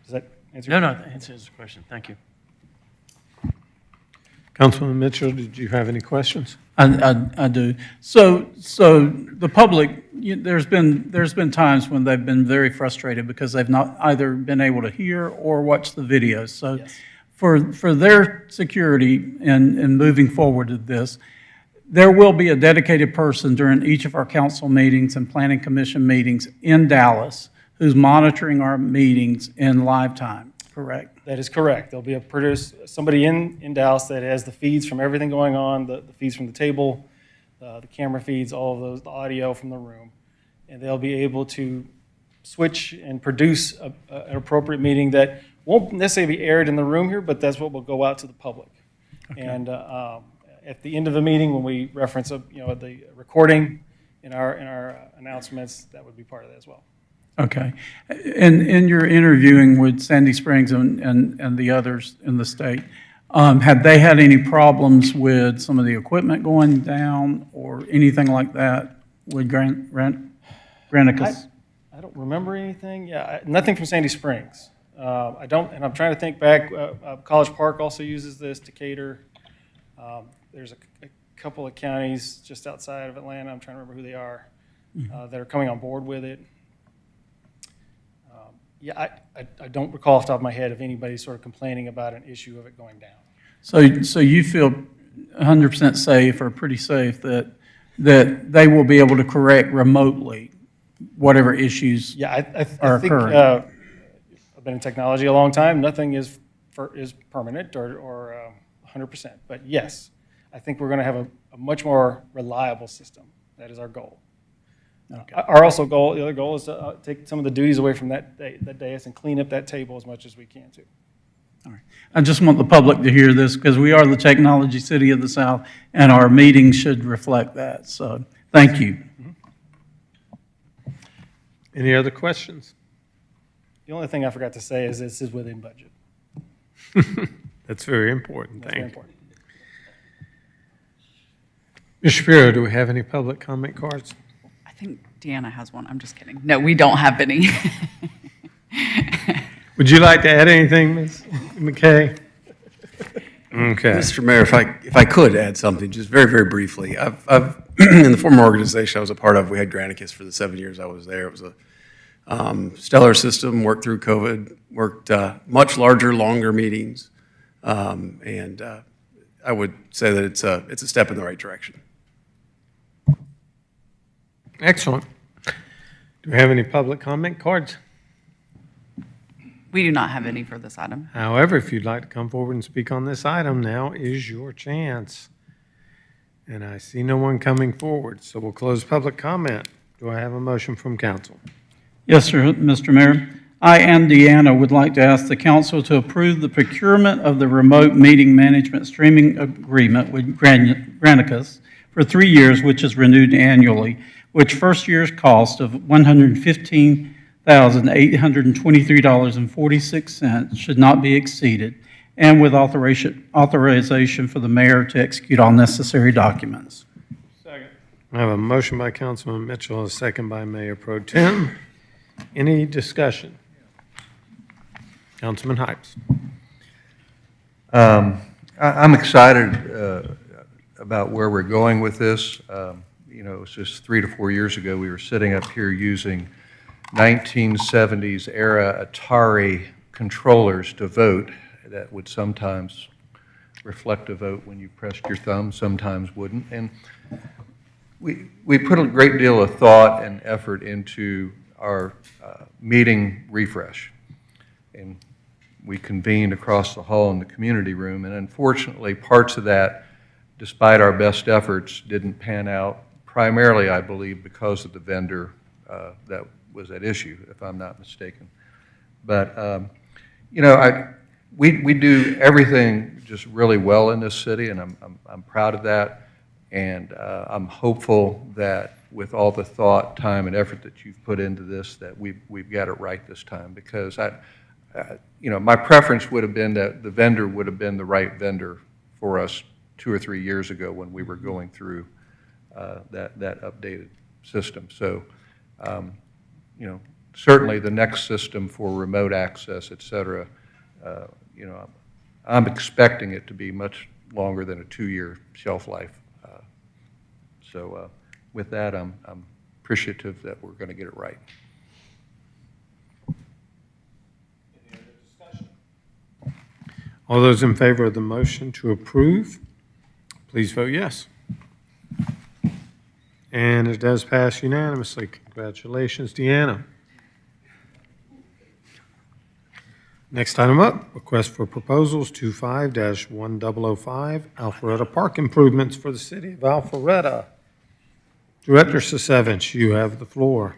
Does that answer? No, that answers the question. Thank you. Councilman Mitchell, did you have any questions? I do. So the public, there's been times when they've been very frustrated because they've not either been able to hear or watch the videos. So Yes. for their security and moving forward with this, there will be a dedicated person during each of our council meetings and planning commission meetings in Dallas who's monitoring our meetings in live time, correct? That is correct. There'll be somebody in Dallas that has the feeds from everything going on, the feeds from the table, the camera feeds, all of those, the audio from the room. And they'll be able to switch and produce an appropriate meeting that won't necessarily be aired in the room here, but that's what will go out to the public. Okay. And at the end of the meeting, when we reference the recording in our announcements, that would be part of that as well. Okay. And in your interviewing with Sandy Springs and the others in the state, had they had any problems with some of the equipment going down or anything like that with Granicus? I don't remember anything. Yeah, nothing from Sandy Springs. I don't, and I'm trying to think back. College Park also uses this, Decatur. There's a couple of counties just outside of Atlanta, I'm trying to remember who they are, that are coming on board with it. Yeah, I don't recall off the top of my head of anybody sort of complaining about an issue of it going down. So you feel 100% safe or pretty safe that they will be able to correct remotely whatever issues are occurring? I've been in technology a long time. Nothing is permanent or 100%. But yes, I think we're going to have a much more reliable system. That is our goal. Okay. The other goal is to take some of the duties away from that dais and clean up that table as much as we can too. All right. I just want the public to hear this because we are the technology city of the South and our meetings should reflect that. So thank you. Any other questions? The only thing I forgot to say is this is within budget. That's very important. That's very important. Ms. Shapiro, do we have any public comment cards? I think Deanna has one. I'm just kidding. No, we don't have any. Would you like to add anything, Ms. McKay? Okay. Mr. Mayor, if I could add something, just very, very briefly. I've in the former organization I was a part of, we had Granicus for the 7 years I was there. It was a stellar system, worked through COVID, worked much larger, longer meetings. And I would say that it's a step in the right direction. Excellent. Do we have any public comment cards? We do not have any for this item. However, if you'd like to come forward and speak on this item, now is your chance. And I see no one coming forward, so we'll close public comment. Do I have a motion from council? Yes, sir, Mr. Mayor. I and Deanna would like to ask the council to approve the procurement of the remote meeting management streaming agreement with Granicus for 3 years, which is renewed annually, which first year's cost of $115,823.46 should not be exceeded, and with authorization for the mayor to execute all necessary documents. Second. I have a motion by Councilman Mitchell, a second by Mayor Pro Tem. Any discussion? Councilman Hypes. I'm excited about where we're going with this. You know, it was just 3 to 4 years ago, we were sitting up here using 1970s era Atari controllers to vote that would sometimes reflect a vote when you pressed your thumb, sometimes wouldn't. And we put a great deal of thought and effort into our meeting refresh. And we convened across the hall in the community room, and unfortunately, parts of that, despite our best efforts, didn't pan out, primarily, I believe, because of the vendor that was at issue, if I'm not mistaken. But, you know, we do everything just really well in this city, and I'm proud of that. And I'm hopeful that with all the thought, time, and effort that you've put into this, that we've got it right this time. Because you know, my preference would have been that the vendor would have been the right vendor for us 2 or 3 years ago when we were going through that updated system. So, you know, certainly the next system for remote access, et cetera, you know, I'm expecting it to be much longer than a 2-year shelf life. So with that, I'm appreciative that we're going to get it right. All those in favor of the motion to approve, please vote yes. And it does pass unanimously. Congratulations, Deanna. Next item up, request for proposals 25-1005, Alpharetta Park improvements for the city of Alpharetta. Director Sisevich, you have the floor.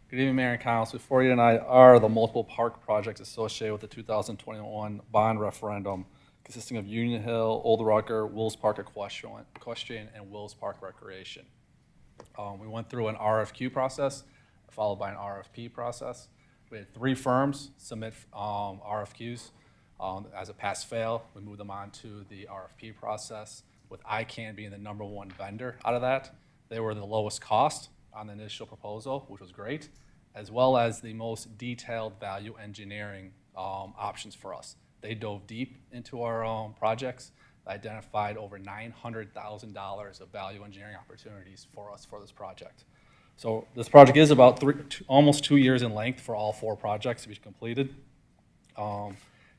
Good evening, Mayor and Council. Before you tonight are the multiple park projects associated with the 2021 bond referendum, consisting of Union Hill, Old Rucker, Wills Park Equestrian, and Wills Park Recreation. We went through an RFQ process, followed by an RFP process. We had 3 firms submit RFQs. As a pass-fail, we moved them on to the RFP process, with ICANN being the #1 vendor out of that. They were the lowest cost on the initial proposal, which was great, as well as the most detailed value engineering options for us. They dove deep into our projects, identified over $900,000 of value engineering opportunities for us for this project. So this project is about almost 2 years in length for all 4 projects to be completed.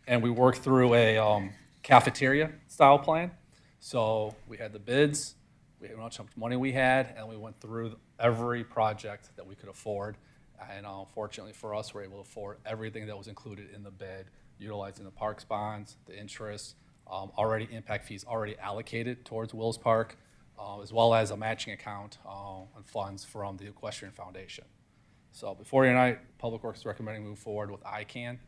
And we worked through a cafeteria style plan. So we had the bids, we had how much money we had, and we went through every project that we could afford. And fortunately for us, we were able to afford everything that was included in the bid, utilizing the parks bonds, the interest, already impact fees already allocated towards Wills Park, as well as a matching account and funds from the Equestrian Foundation. So before you tonight, Public Works is recommending move forward with ICANN,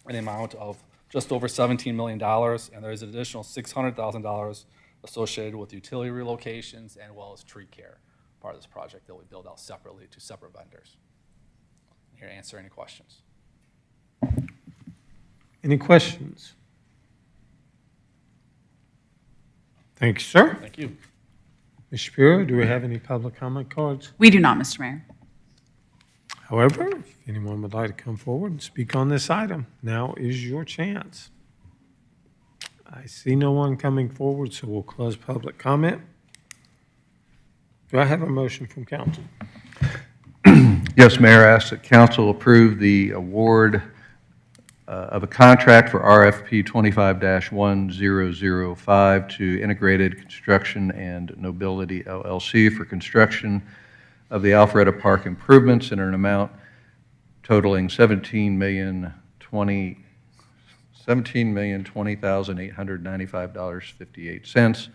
an amount of just over $17 million, and there's an additional $600,000 associated with utility relocations and well as tree care, part of this project that we build out separately to separate vendors. I'm here to answer any questions. Any questions? Thank you, sir. Thank you. Ms. Shapiro, do we have any public comment cards? We do not, Mr. Mayor. However, if anyone would like to come forward and speak on this item, now is your chance. I see no one coming forward, so we'll close public comment. Do I have a motion from council? Yes, Mayor, I ask that council approve the award of a contract for RFP 25-1005 to Integrated Construction and Nobility LLC for construction of the Alpharetta Park improvements in an amount totaling $17,020,895.58,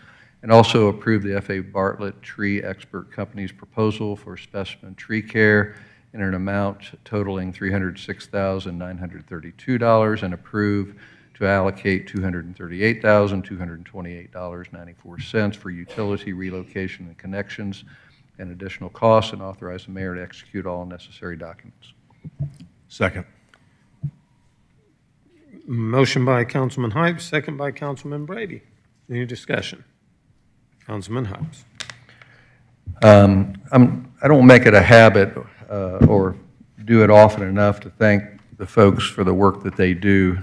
and also approve the F.A. Bartlett Tree Expert Company's proposal for specimen tree care in an amount totaling $306,932, and approve to allocate $238,228.94 for utility relocation and connections and additional costs, and authorize the mayor to execute all necessary documents. Second. Motion by Councilman Hyde, second by Councilman Brady. Any discussion? Councilman Hyde. I don't make it a habit or do it often enough to thank the folks for the work that they do,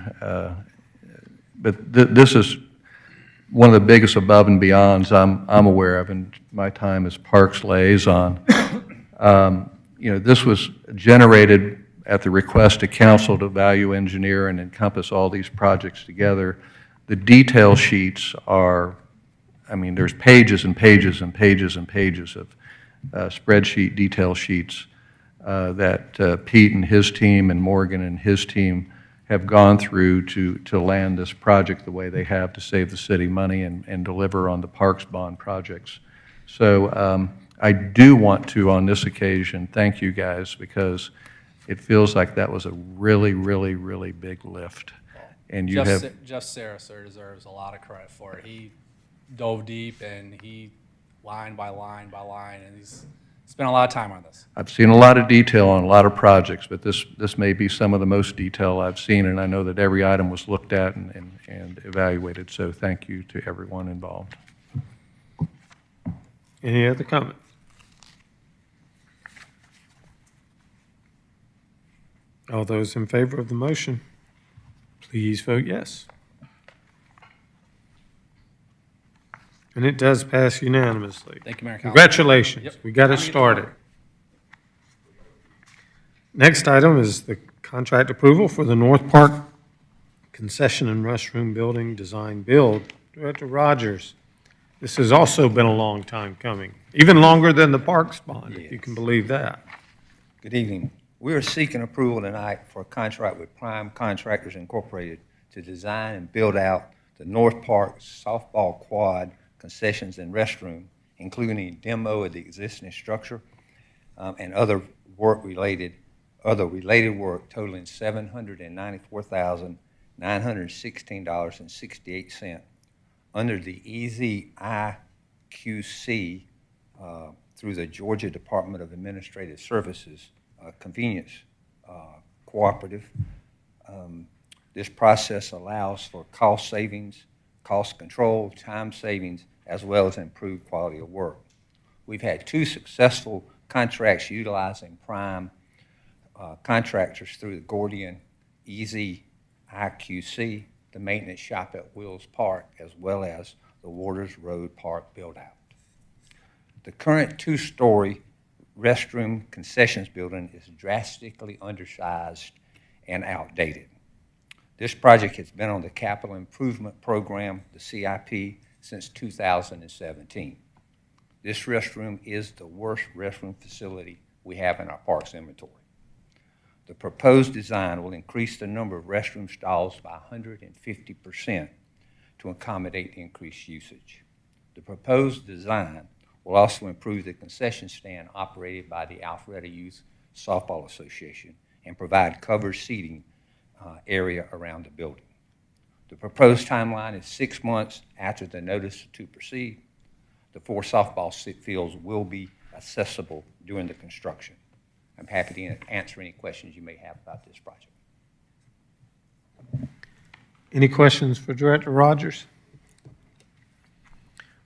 but this is one of the biggest above and beyonds I'm aware of in my time as Parks liaison. You know, this was generated at the request of council to value engineer and encompass all these projects together. The detail sheets are, I mean, there's pages and pages and pages and pages of spreadsheet detail sheets that Pete and his team and Morgan and his team have gone through to land this project the way they have to save the city money and deliver on the Parks Bond projects. So I do want to, on this occasion, thank you guys, because it feels like that was a really, really, really big lift. And you have... Jeff Sarasur deserves a lot of credit for it. He dove deep and he line by line by line, and he's spent a lot of time on this. I've seen a lot of detail on a lot of projects, but this may be some of the most detail I've seen, and I know that every item was looked at and evaluated, so thank you to everyone involved. Any other comment? All those in favor of the motion, please vote yes. And it does pass unanimously. Thank you, Mayor and Council. Congratulations. Yep. We got it started. Next item is the contract approval for the North Park Concession and Restroom Building Design Build. Director Rogers, this has also been a long time coming, even longer than the Parks bond, if you can believe that. Good evening. We are seeking approval tonight for a contract with Prime Contractors Incorporated to design and build out the North Park softball quad concessions and restroom, including a demo of the existing structure and other related work totaling $794,916.68 under the Easy IQC through the Georgia Department of Administrative Services Convenience Cooperative. This process allows for cost savings, cost control, time savings, as well as improved quality of work. We've had 2 successful contracts utilizing Prime contractors through the Gordian Easy IQC, the maintenance shop at Wills Park, as well as the Waters Road Park build-out. The current 2-story restroom concessions building is drastically undersized and outdated. This project has been on the Capital Improvement Program, the CIP, since 2017. This restroom is the worst restroom facility we have in our parks inventory. The proposed design will increase the number of restroom stalls by 150% to accommodate the increased usage. The proposed design will also improve the concession stand operated by the Alpharetta Youth Softball Association and provide covered seating area around the building. The proposed timeline is 6 months after the notice to proceed. The 4 softball fields will be accessible during the construction. I'm happy to answer any questions you may have about this project. Any questions for Director Rogers?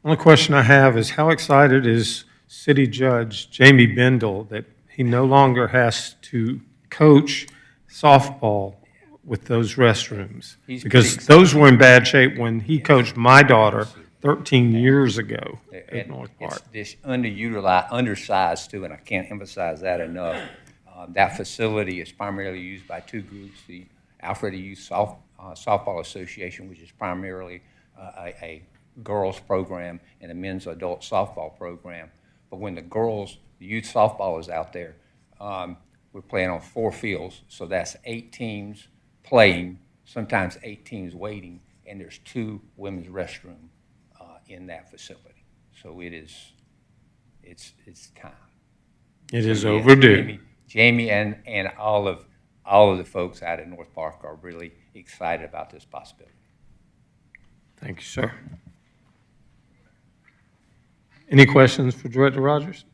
Only question I have is how excited is City Judge Jamie Bendel that he no longer has to coach softball with those restrooms? Because those were in bad shape when he coached my daughter 13 years ago at North Park. It's undersized too, and I can't emphasize that enough. That facility is primarily used by 2 groups, the Alpharetta Youth Softball Association, which is primarily a girls program, and a men's adult softball program. But when the youth softball is out there, we're playing on 4 fields, so that's 8 teams playing, sometimes 8 teams waiting, and there's 2 women's restrooms in that facility. So it's time. It is overdue. Jamie and all of the folks out at North Park are really excited about this possibility. Thank you, sir. Any questions for Director Rogers?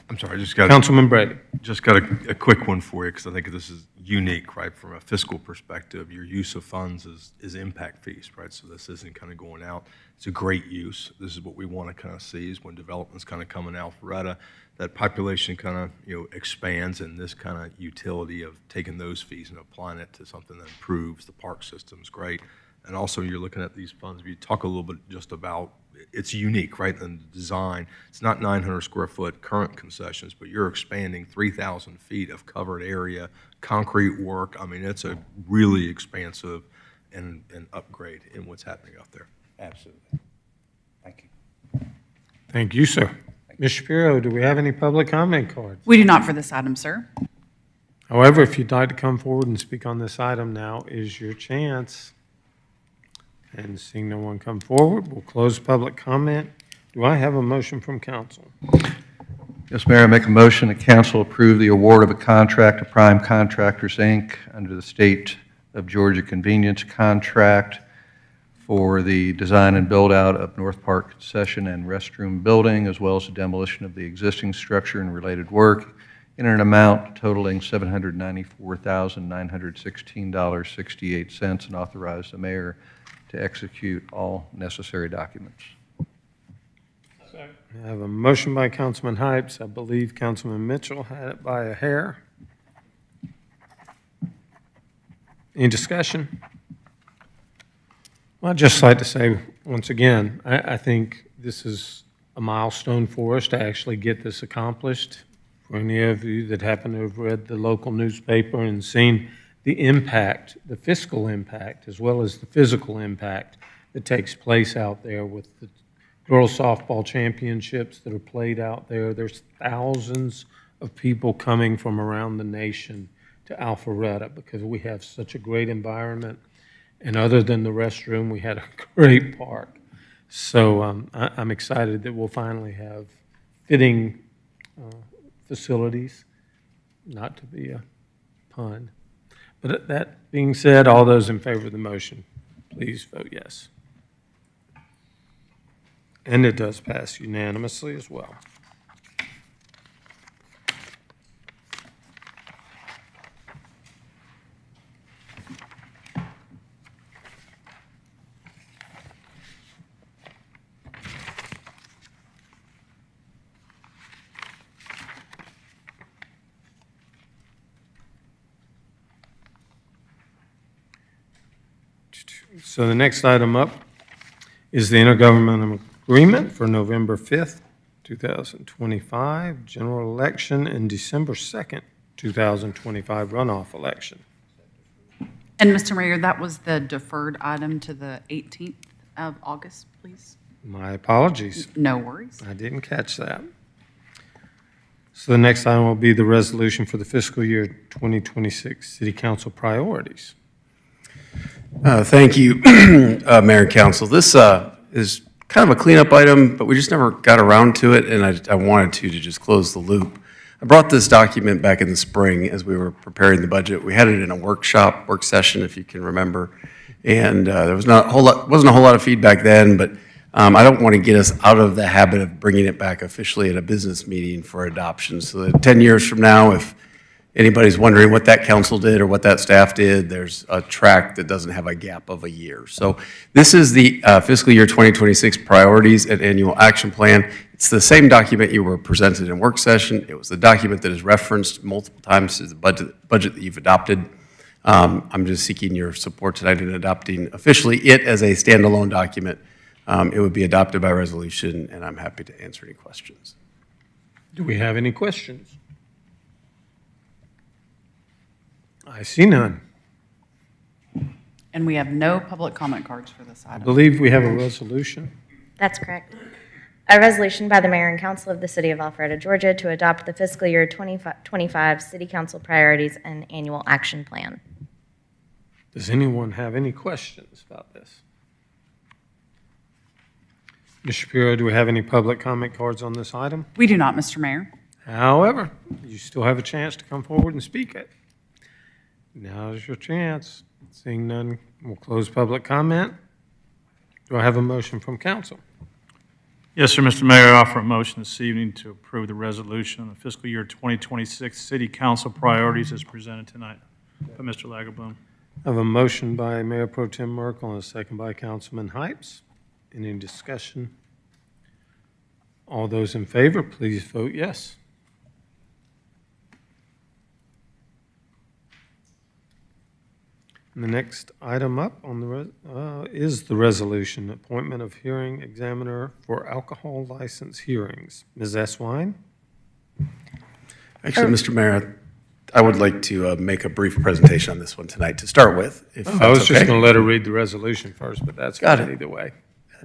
I'm sorry, I just got Councilman Brady. Just got a quick one for you because I think this is unique, right? From a fiscal perspective, your use of funds is impact fees, right? So this isn't kind of going out. It's a great use. This is what we want to kind of see is when development's kind of coming out Alpharetta, that population kind of expands, and this kind of utility of taking those fees and applying it to something that improves the park system is great. And also, you're looking at these funds. If you talk a little bit just about, it's unique, right? And the design, it's not 900 square foot current concessions, but you're expanding 3,000 feet of covered area, concrete work. I mean, it's a really expansive and upgrade in what's happening out there. Absolutely. Thank you. Thank you, sir. Ms. Shapiro, do we have any public comment cards? We do not for this item, sir. However, if you'd like to come forward and speak on this item, now is your chance. And seeing no one come forward, we'll close public comment. Do I have a motion from council? Yes, Mayor, I make a motion that council approve the award of a contract to Prime Contractors, Inc. under the State of Georgia Convenience Contract for the design and build-out of North Park concession and restroom building, as well as the demolition of the existing structure and related work in an amount totaling $794,916.68, and authorize the mayor to execute all necessary documents. I have a motion by Councilman Hypes. I believe Councilman Mitchell had it by a hair. Any discussion? Well, I'd just like to say, once again, I think this is a milestone for us to actually get this accomplished. For any of you that happen to have read the local newspaper and seen the impact, the fiscal impact, as well as the physical impact that takes place out there with the girls softball championships that are played out there. There's thousands of people coming from around the nation to Alpharetta because we have such a great environment. And other than the restroom, we had a great park. So I'm excited that we'll finally have fitting facilities, not to be a pun. But that being said, all those in favor of the motion, please vote yes. And it does pass unanimously as well. So the next item up is the intergovernmental agreement for November 5th, 2025, general election, and December 2nd, 2025 runoff election. And Mr. Mayor, that was the deferred item to the 18th of August, please? My apologies. No worries. I didn't catch that. So the next item will be the resolution for the fiscal year 2026 City Council priorities. Thank you, Mayor and Council. This is kind of a cleanup item, but we just never got around to it, and I wanted to just close the loop. I brought this document back in the spring as we were preparing the budget. We had it in a work session, if you can remember, and there was wasn't a whole lot of feedback then, but I don't want to get us out of the habit of bringing it back officially at a business meeting for adoption, so that 10 years from now, if anybody's wondering what that council did or what that staff did, there's a track that doesn't have a gap of a year. So this is the fiscal year 2026 priorities and annual action plan. It's the same document you were presented in work session. It was the document that is referenced multiple times to the budget that you've adopted. I'm just seeking your support tonight in adopting officially it as a standalone document. It would be adopted by resolution, and I'm happy to answer any questions. Do we have any questions? I see none. And we have no public comment cards for this I item. believe we have a resolution. That's correct. A resolution by the Mayor and Council of the City of Alpharetta, Georgia, to adopt the fiscal year 2025 City Council priorities and annual action plan. Does anyone have any questions about this? Ms. Shapiro, do we have any public comment cards on this item? We do not, Mr. Mayor. However, you still have a chance to come forward and speak it. Now's your chance. Seeing none, we'll close public comment. Do I have a motion from council? Yes, sir, Mr. Mayor, I offer a motion this evening to approve the resolution of fiscal year 2026 City Council priorities as presented tonight by Mr. Lagerbloom. I have a motion by Mayor Pro Tem Merkel and a second by Councilman Hypes. Any discussion? All those in favor, please vote yes. And the next item up on the is the resolution, appointment of hearing examiner for alcohol license hearings. Ms. Eswine? Actually, Mr. Mayor, I would like to make a brief presentation on this one tonight to start with, if that's okay. I was just going to let her read the resolution first, but that's Got fine it. either way.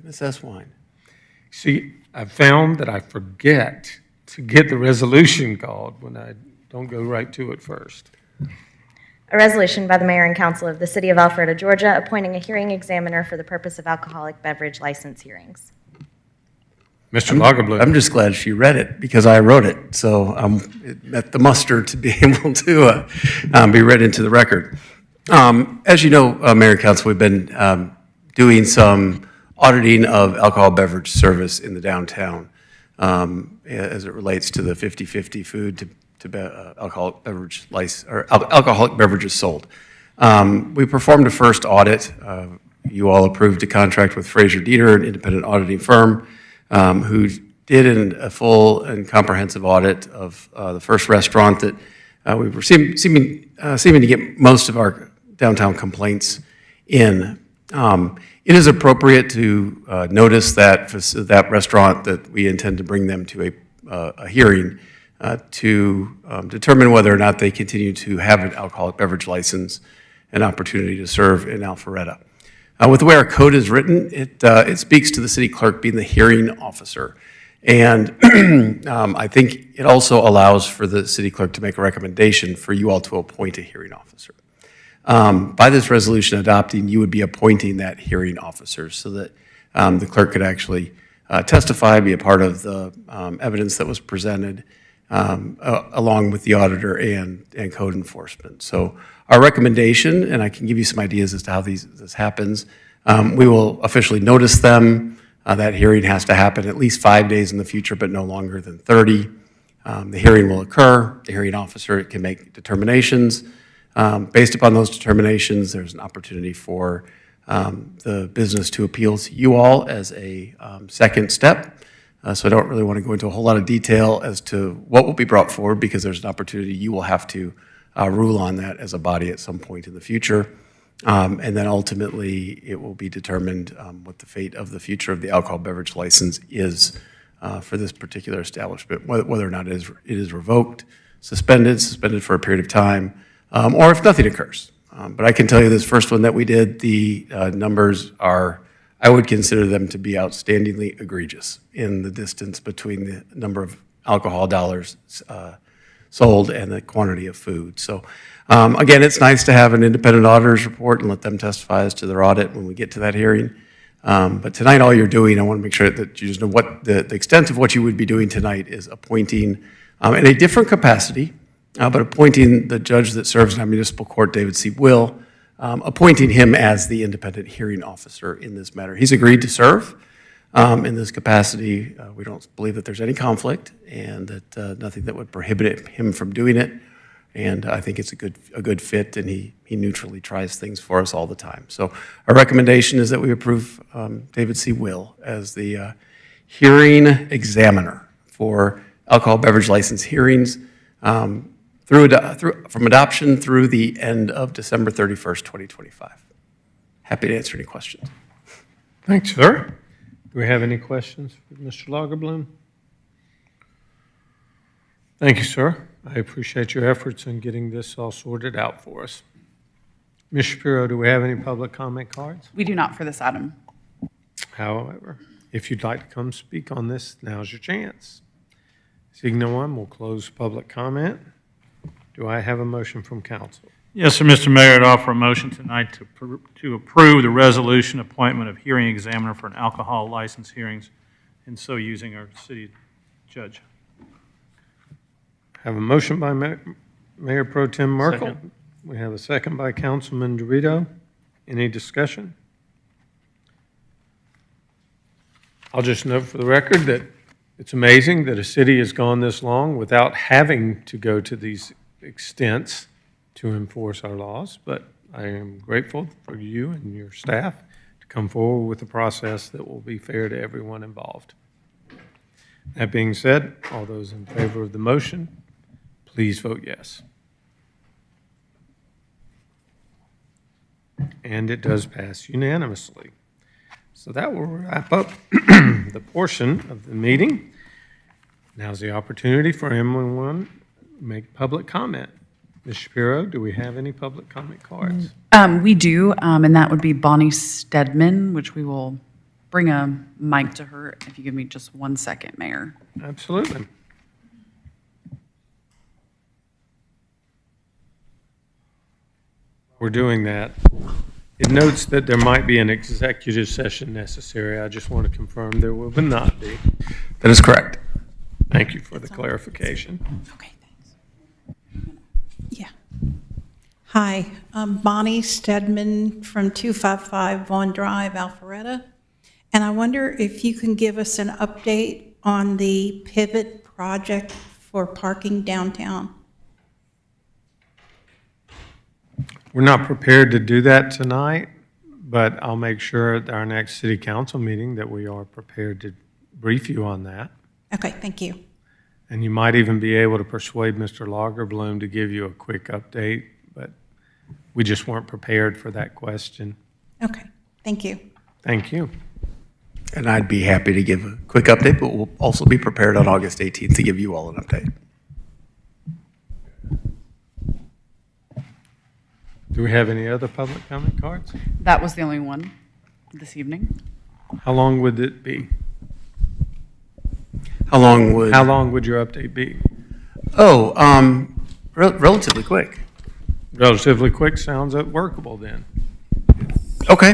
Ms. Eswine. See, I've found that I forget to get the resolution called when I don't go right to it first. A resolution by the Mayor and Council of the City of Alpharetta, Georgia, appointing a hearing examiner for the purpose of alcoholic beverage license hearings. Mr. Lagerbloom. I'm just glad she read it because I wrote it, so it met the muster to be able to be read into the record. As you know, Mayor and Council, we've been doing some auditing of alcohol beverage service in the downtown as it relates to the 50/50 food to alcoholic beverage or alcoholic beverages sold. We performed a first audit. You all approved a contract with Fraser Dieter, an independent auditing firm, who did a full and comprehensive audit of the first restaurant that we were seeming to get most of our downtown complaints in. It is appropriate to notice that restaurant that we intend to bring them to a hearing to determine whether or not they continue to have an alcoholic beverage license and opportunity to serve in Alpharetta. With the way our code is written, it speaks to the city clerk being the hearing officer. And I think it also allows for the city clerk to make a recommendation for you all to appoint a hearing officer. By this resolution adopting, you would be appointing that hearing officer so that the clerk could actually testify, be a part of the evidence that was presented, along with the auditor and code enforcement. So our recommendation, and I can give you some ideas as to how this happens, we will officially notice them. That hearing has to happen at least 5 days in the future, but no longer than 30. The hearing will occur. The hearing officer can make determinations. Based upon those determinations, there's an opportunity for the business to appeal to you all as a second step. So I don't really want to go into a whole lot of detail as to what will be brought forward because there's an opportunity you will have to rule on that as a body at some point in the future. And then ultimately, it will be determined what the fate of the future of the alcohol beverage license is for this particular establishment, whether or not it is revoked, suspended for a period of time, or if nothing occurs. But I can tell you this first one that we did, the numbers are, I would consider them to be outstandingly egregious in the distance between the number of alcohol dollars sold and the quantity of food. So again, it's nice to have an independent auditor's report and let them testify as to their audit when we get to that hearing. But tonight, all you're doing, I want to make sure that you just know what the extent of what you would be doing tonight is appointing in a different capacity, but appointing the judge that serves in our municipal court, David C. Will, appointing him as the independent hearing officer in this matter. He's agreed to serve in this capacity. We don't believe that there's any conflict and that nothing that would prohibit him from doing it. And I think it's a good fit, and he neutrally tries things for us all the time. So our recommendation is that we approve David C. Will as the hearing examiner for alcohol beverage license hearings from adoption through the end of December 31st, 2025. Happy to answer any questions. Thanks, sir. Do we have any questions for Mr. Lagerblum? Thank you, sir. I appreciate your efforts in getting this all sorted out for us. Ms. Shapiro, do we have any public comment cards? We do not for this item. However, if you'd like to come speak on this, now's your chance. Seeing no one, we'll close public comment. Do I have a motion from council? Yes, sir, Mr. Mayor, I'd offer a motion tonight to approve the resolution appointment of hearing examiner for an alcohol license hearings, and so using our city judge. Have a motion by Mayor Pro Tem Merkel. Second. We have a second by Councilman Dorito. Any discussion? I'll just note for the record that it's amazing that a city has gone this long without having to go to these extents to enforce our laws, but I am grateful for you and your staff to come forward with a process that will be fair to everyone involved. That being said, all those in favor of the motion, please vote yes. And it does pass unanimously. So that will wrap up the portion of the meeting. Now's the opportunity for anyone to make public comment. Ms. Shapiro, do we have any public comment cards? We do, and that would be Bonnie Stedman, which we will bring a mic to her if you give me just 1 second, Mayor. Absolutely. We're doing that. It notes that there might be an executive session necessary. I just want to confirm there will not be. That is correct. Thank you for the clarification. Okay, thanks. Yeah. Hi, I'm Bonnie Stedman from 255 Vaughn Drive, Alpharetta. And I wonder if you can give us an update on the Pivot project for parking downtown. We're not prepared to do that tonight, but I'll make sure at our next city council meeting that we are prepared to brief you on that. Okay, thank you. And you might even be able to persuade Mr. Lagerbloom to give you a quick update, but we just weren't prepared for that question. Okay, thank you. Thank you. And I'd be happy to give a quick update, but we'll also be prepared on August 18th to give you all an update. Do we have any other public comment cards? That was the only one this evening. How long would it be? How long would your update be? Oh, relatively quick. Relatively quick sounds workable then. Okay.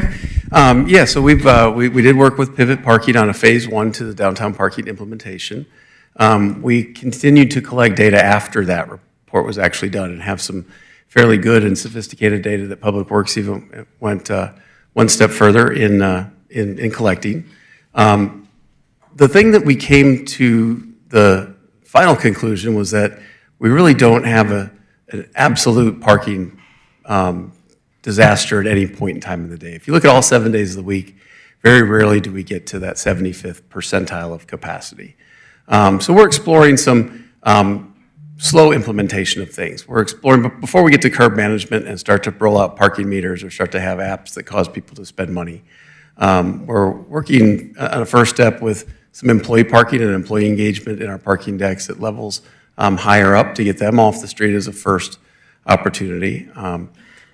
Yeah, so we did work with Pivot Parking on a phase 1 to the downtown parking implementation. We continued to collect data after that report was actually done and have some fairly good and sophisticated data that Public Works even went one step further in collecting. The thing that we came to the final conclusion was that we really don't have an absolute parking disaster at any point in time of the day. If you look at all 7 days of the week, very rarely do we get to that 75th percentile of capacity. So we're exploring some slow implementation of things. We're exploring, but before we get to curb management and start to roll out parking meters or start to have apps that cause people to spend money, we're working on a first step with some employee parking and employee engagement in our parking decks at levels higher up to get them off the street as a first opportunity.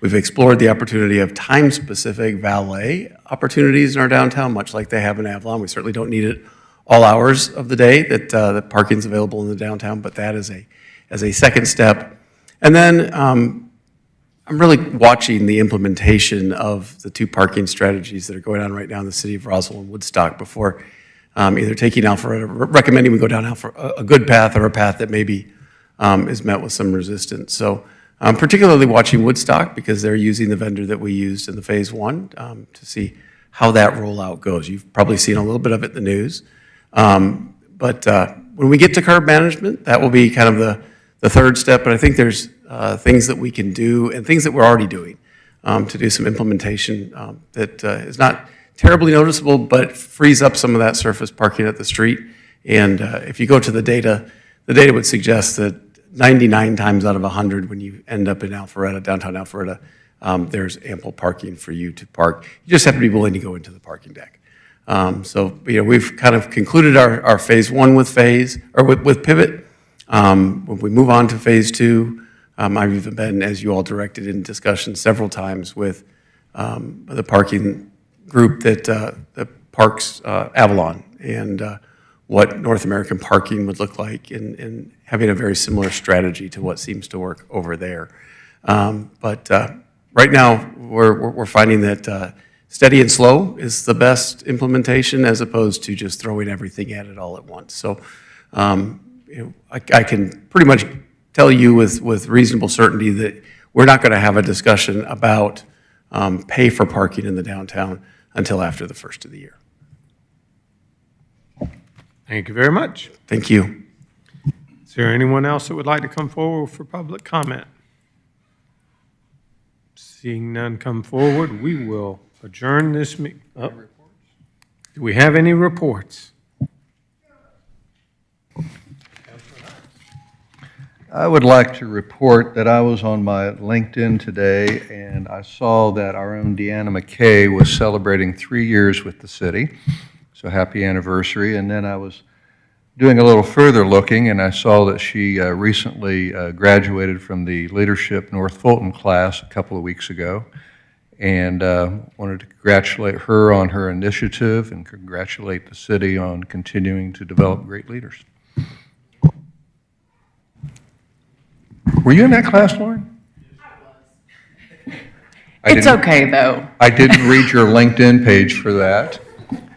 We've explored the opportunity of time-specific valet opportunities in our downtown, much like they have in Avalon. We certainly don't need it all hours of the day that parking's available in the downtown, but that is as a second step. And then I'm really watching the implementation of the 2 parking strategies that are going on right now in the city of Roswell and Woodstock before either taking Alpharetta, recommending we go down a good path or a path that maybe is met with some resistance. So I'm particularly watching Woodstock because they're using the vendor that we used in the phase 1 to see how that rollout goes. You've probably seen a little bit of it in the news. But when we get to curb management, that will be kind of the third step. But I think there's things that we can do and things that we're already doing to do some implementation that is not terribly noticeable, but frees up some of that surface parking at the street. And if you go to the data would suggest that 99 times out of 100, when you end up in Alpharetta, downtown Alpharetta, there's ample parking for you to park. You just have to be willing to go into the parking deck. So we've kind of concluded our phase 1 with Pivot. When we move on to phase 2, I've even been, as you all directed, in discussion several times with the parking group that parks Avalon and what North American parking would look like in having a very similar strategy to what seems to work over there. But right now, we're finding that steady and slow is the best implementation as opposed to just throwing everything at it all at once. So I can pretty much tell you with reasonable certainty that we're not going to have a discussion about pay for parking in the downtown until after the first of the year. Thank you very much. Thank you. Is there anyone else that would like to come forward for public comment? Seeing none come forward, we will adjourn this meeting. Oh. Do we have any reports? I would like to report that I was on my LinkedIn today and I saw that our own Deanna McKay was celebrating 3 years with the city. So happy anniversary. And then I was doing a little further looking and I saw that she recently graduated from the Leadership North Fulton class a couple of weeks ago. And wanted to congratulate her on her initiative and congratulate the city on continuing to develop great leaders. Were you in that class, Lauren? It's okay, though. I didn't read your LinkedIn page for that.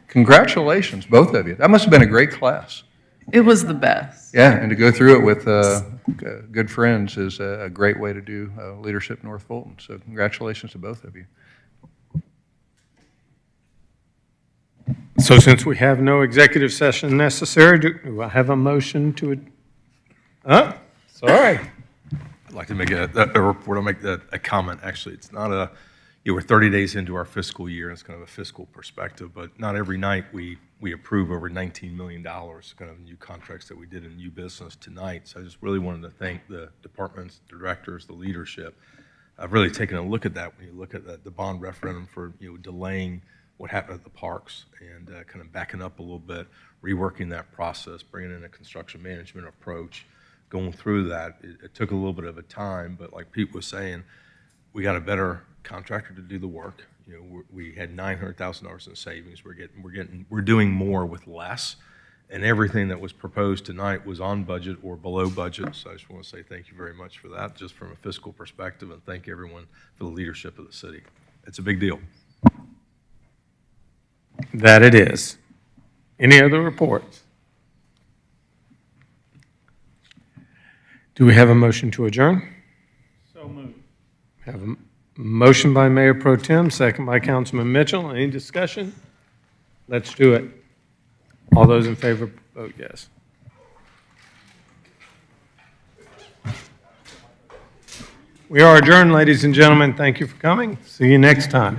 Congratulations, both of you. That must have been a great class. It was the best. Yeah, and to go through it with good friends is a great way to do leadership in North Fulton. So congratulations to both of you. So since we have no executive session necessary, do I have a motion to, sorry. I'd like to make a report, I'll make a comment, actually. It's not we're 30 days into our fiscal year, and it's kind of a fiscal perspective, but not every night we approve over $19 million, kind of new contracts that we did in new business tonight. So I just really wanted to thank the departments, the directors, the leadership. I've really taken a look at that when you look at the bond referendum for, delaying what happened at the parks and kind of backing up a little bit, reworking that process, bringing in a construction management approach, going through that. It took a little bit of a time, but like Pete was saying, we got a better contractor to do the work. We had $900,000 in savings. We're doing more with less, and everything that was proposed tonight was on budget or below budget. So I just want to say thank you very much for that, just from a fiscal perspective, and thank everyone for the leadership of the city. It's a big deal. That it is. Any other reports? Do we have a motion to adjourn? So moved. Have a motion by Mayor Pro Tem, second by Councilman Mitchell. Any discussion? Let's do it. All those in favor, vote yes. We are adjourned, ladies and gentlemen. Thank you for coming. See you next time.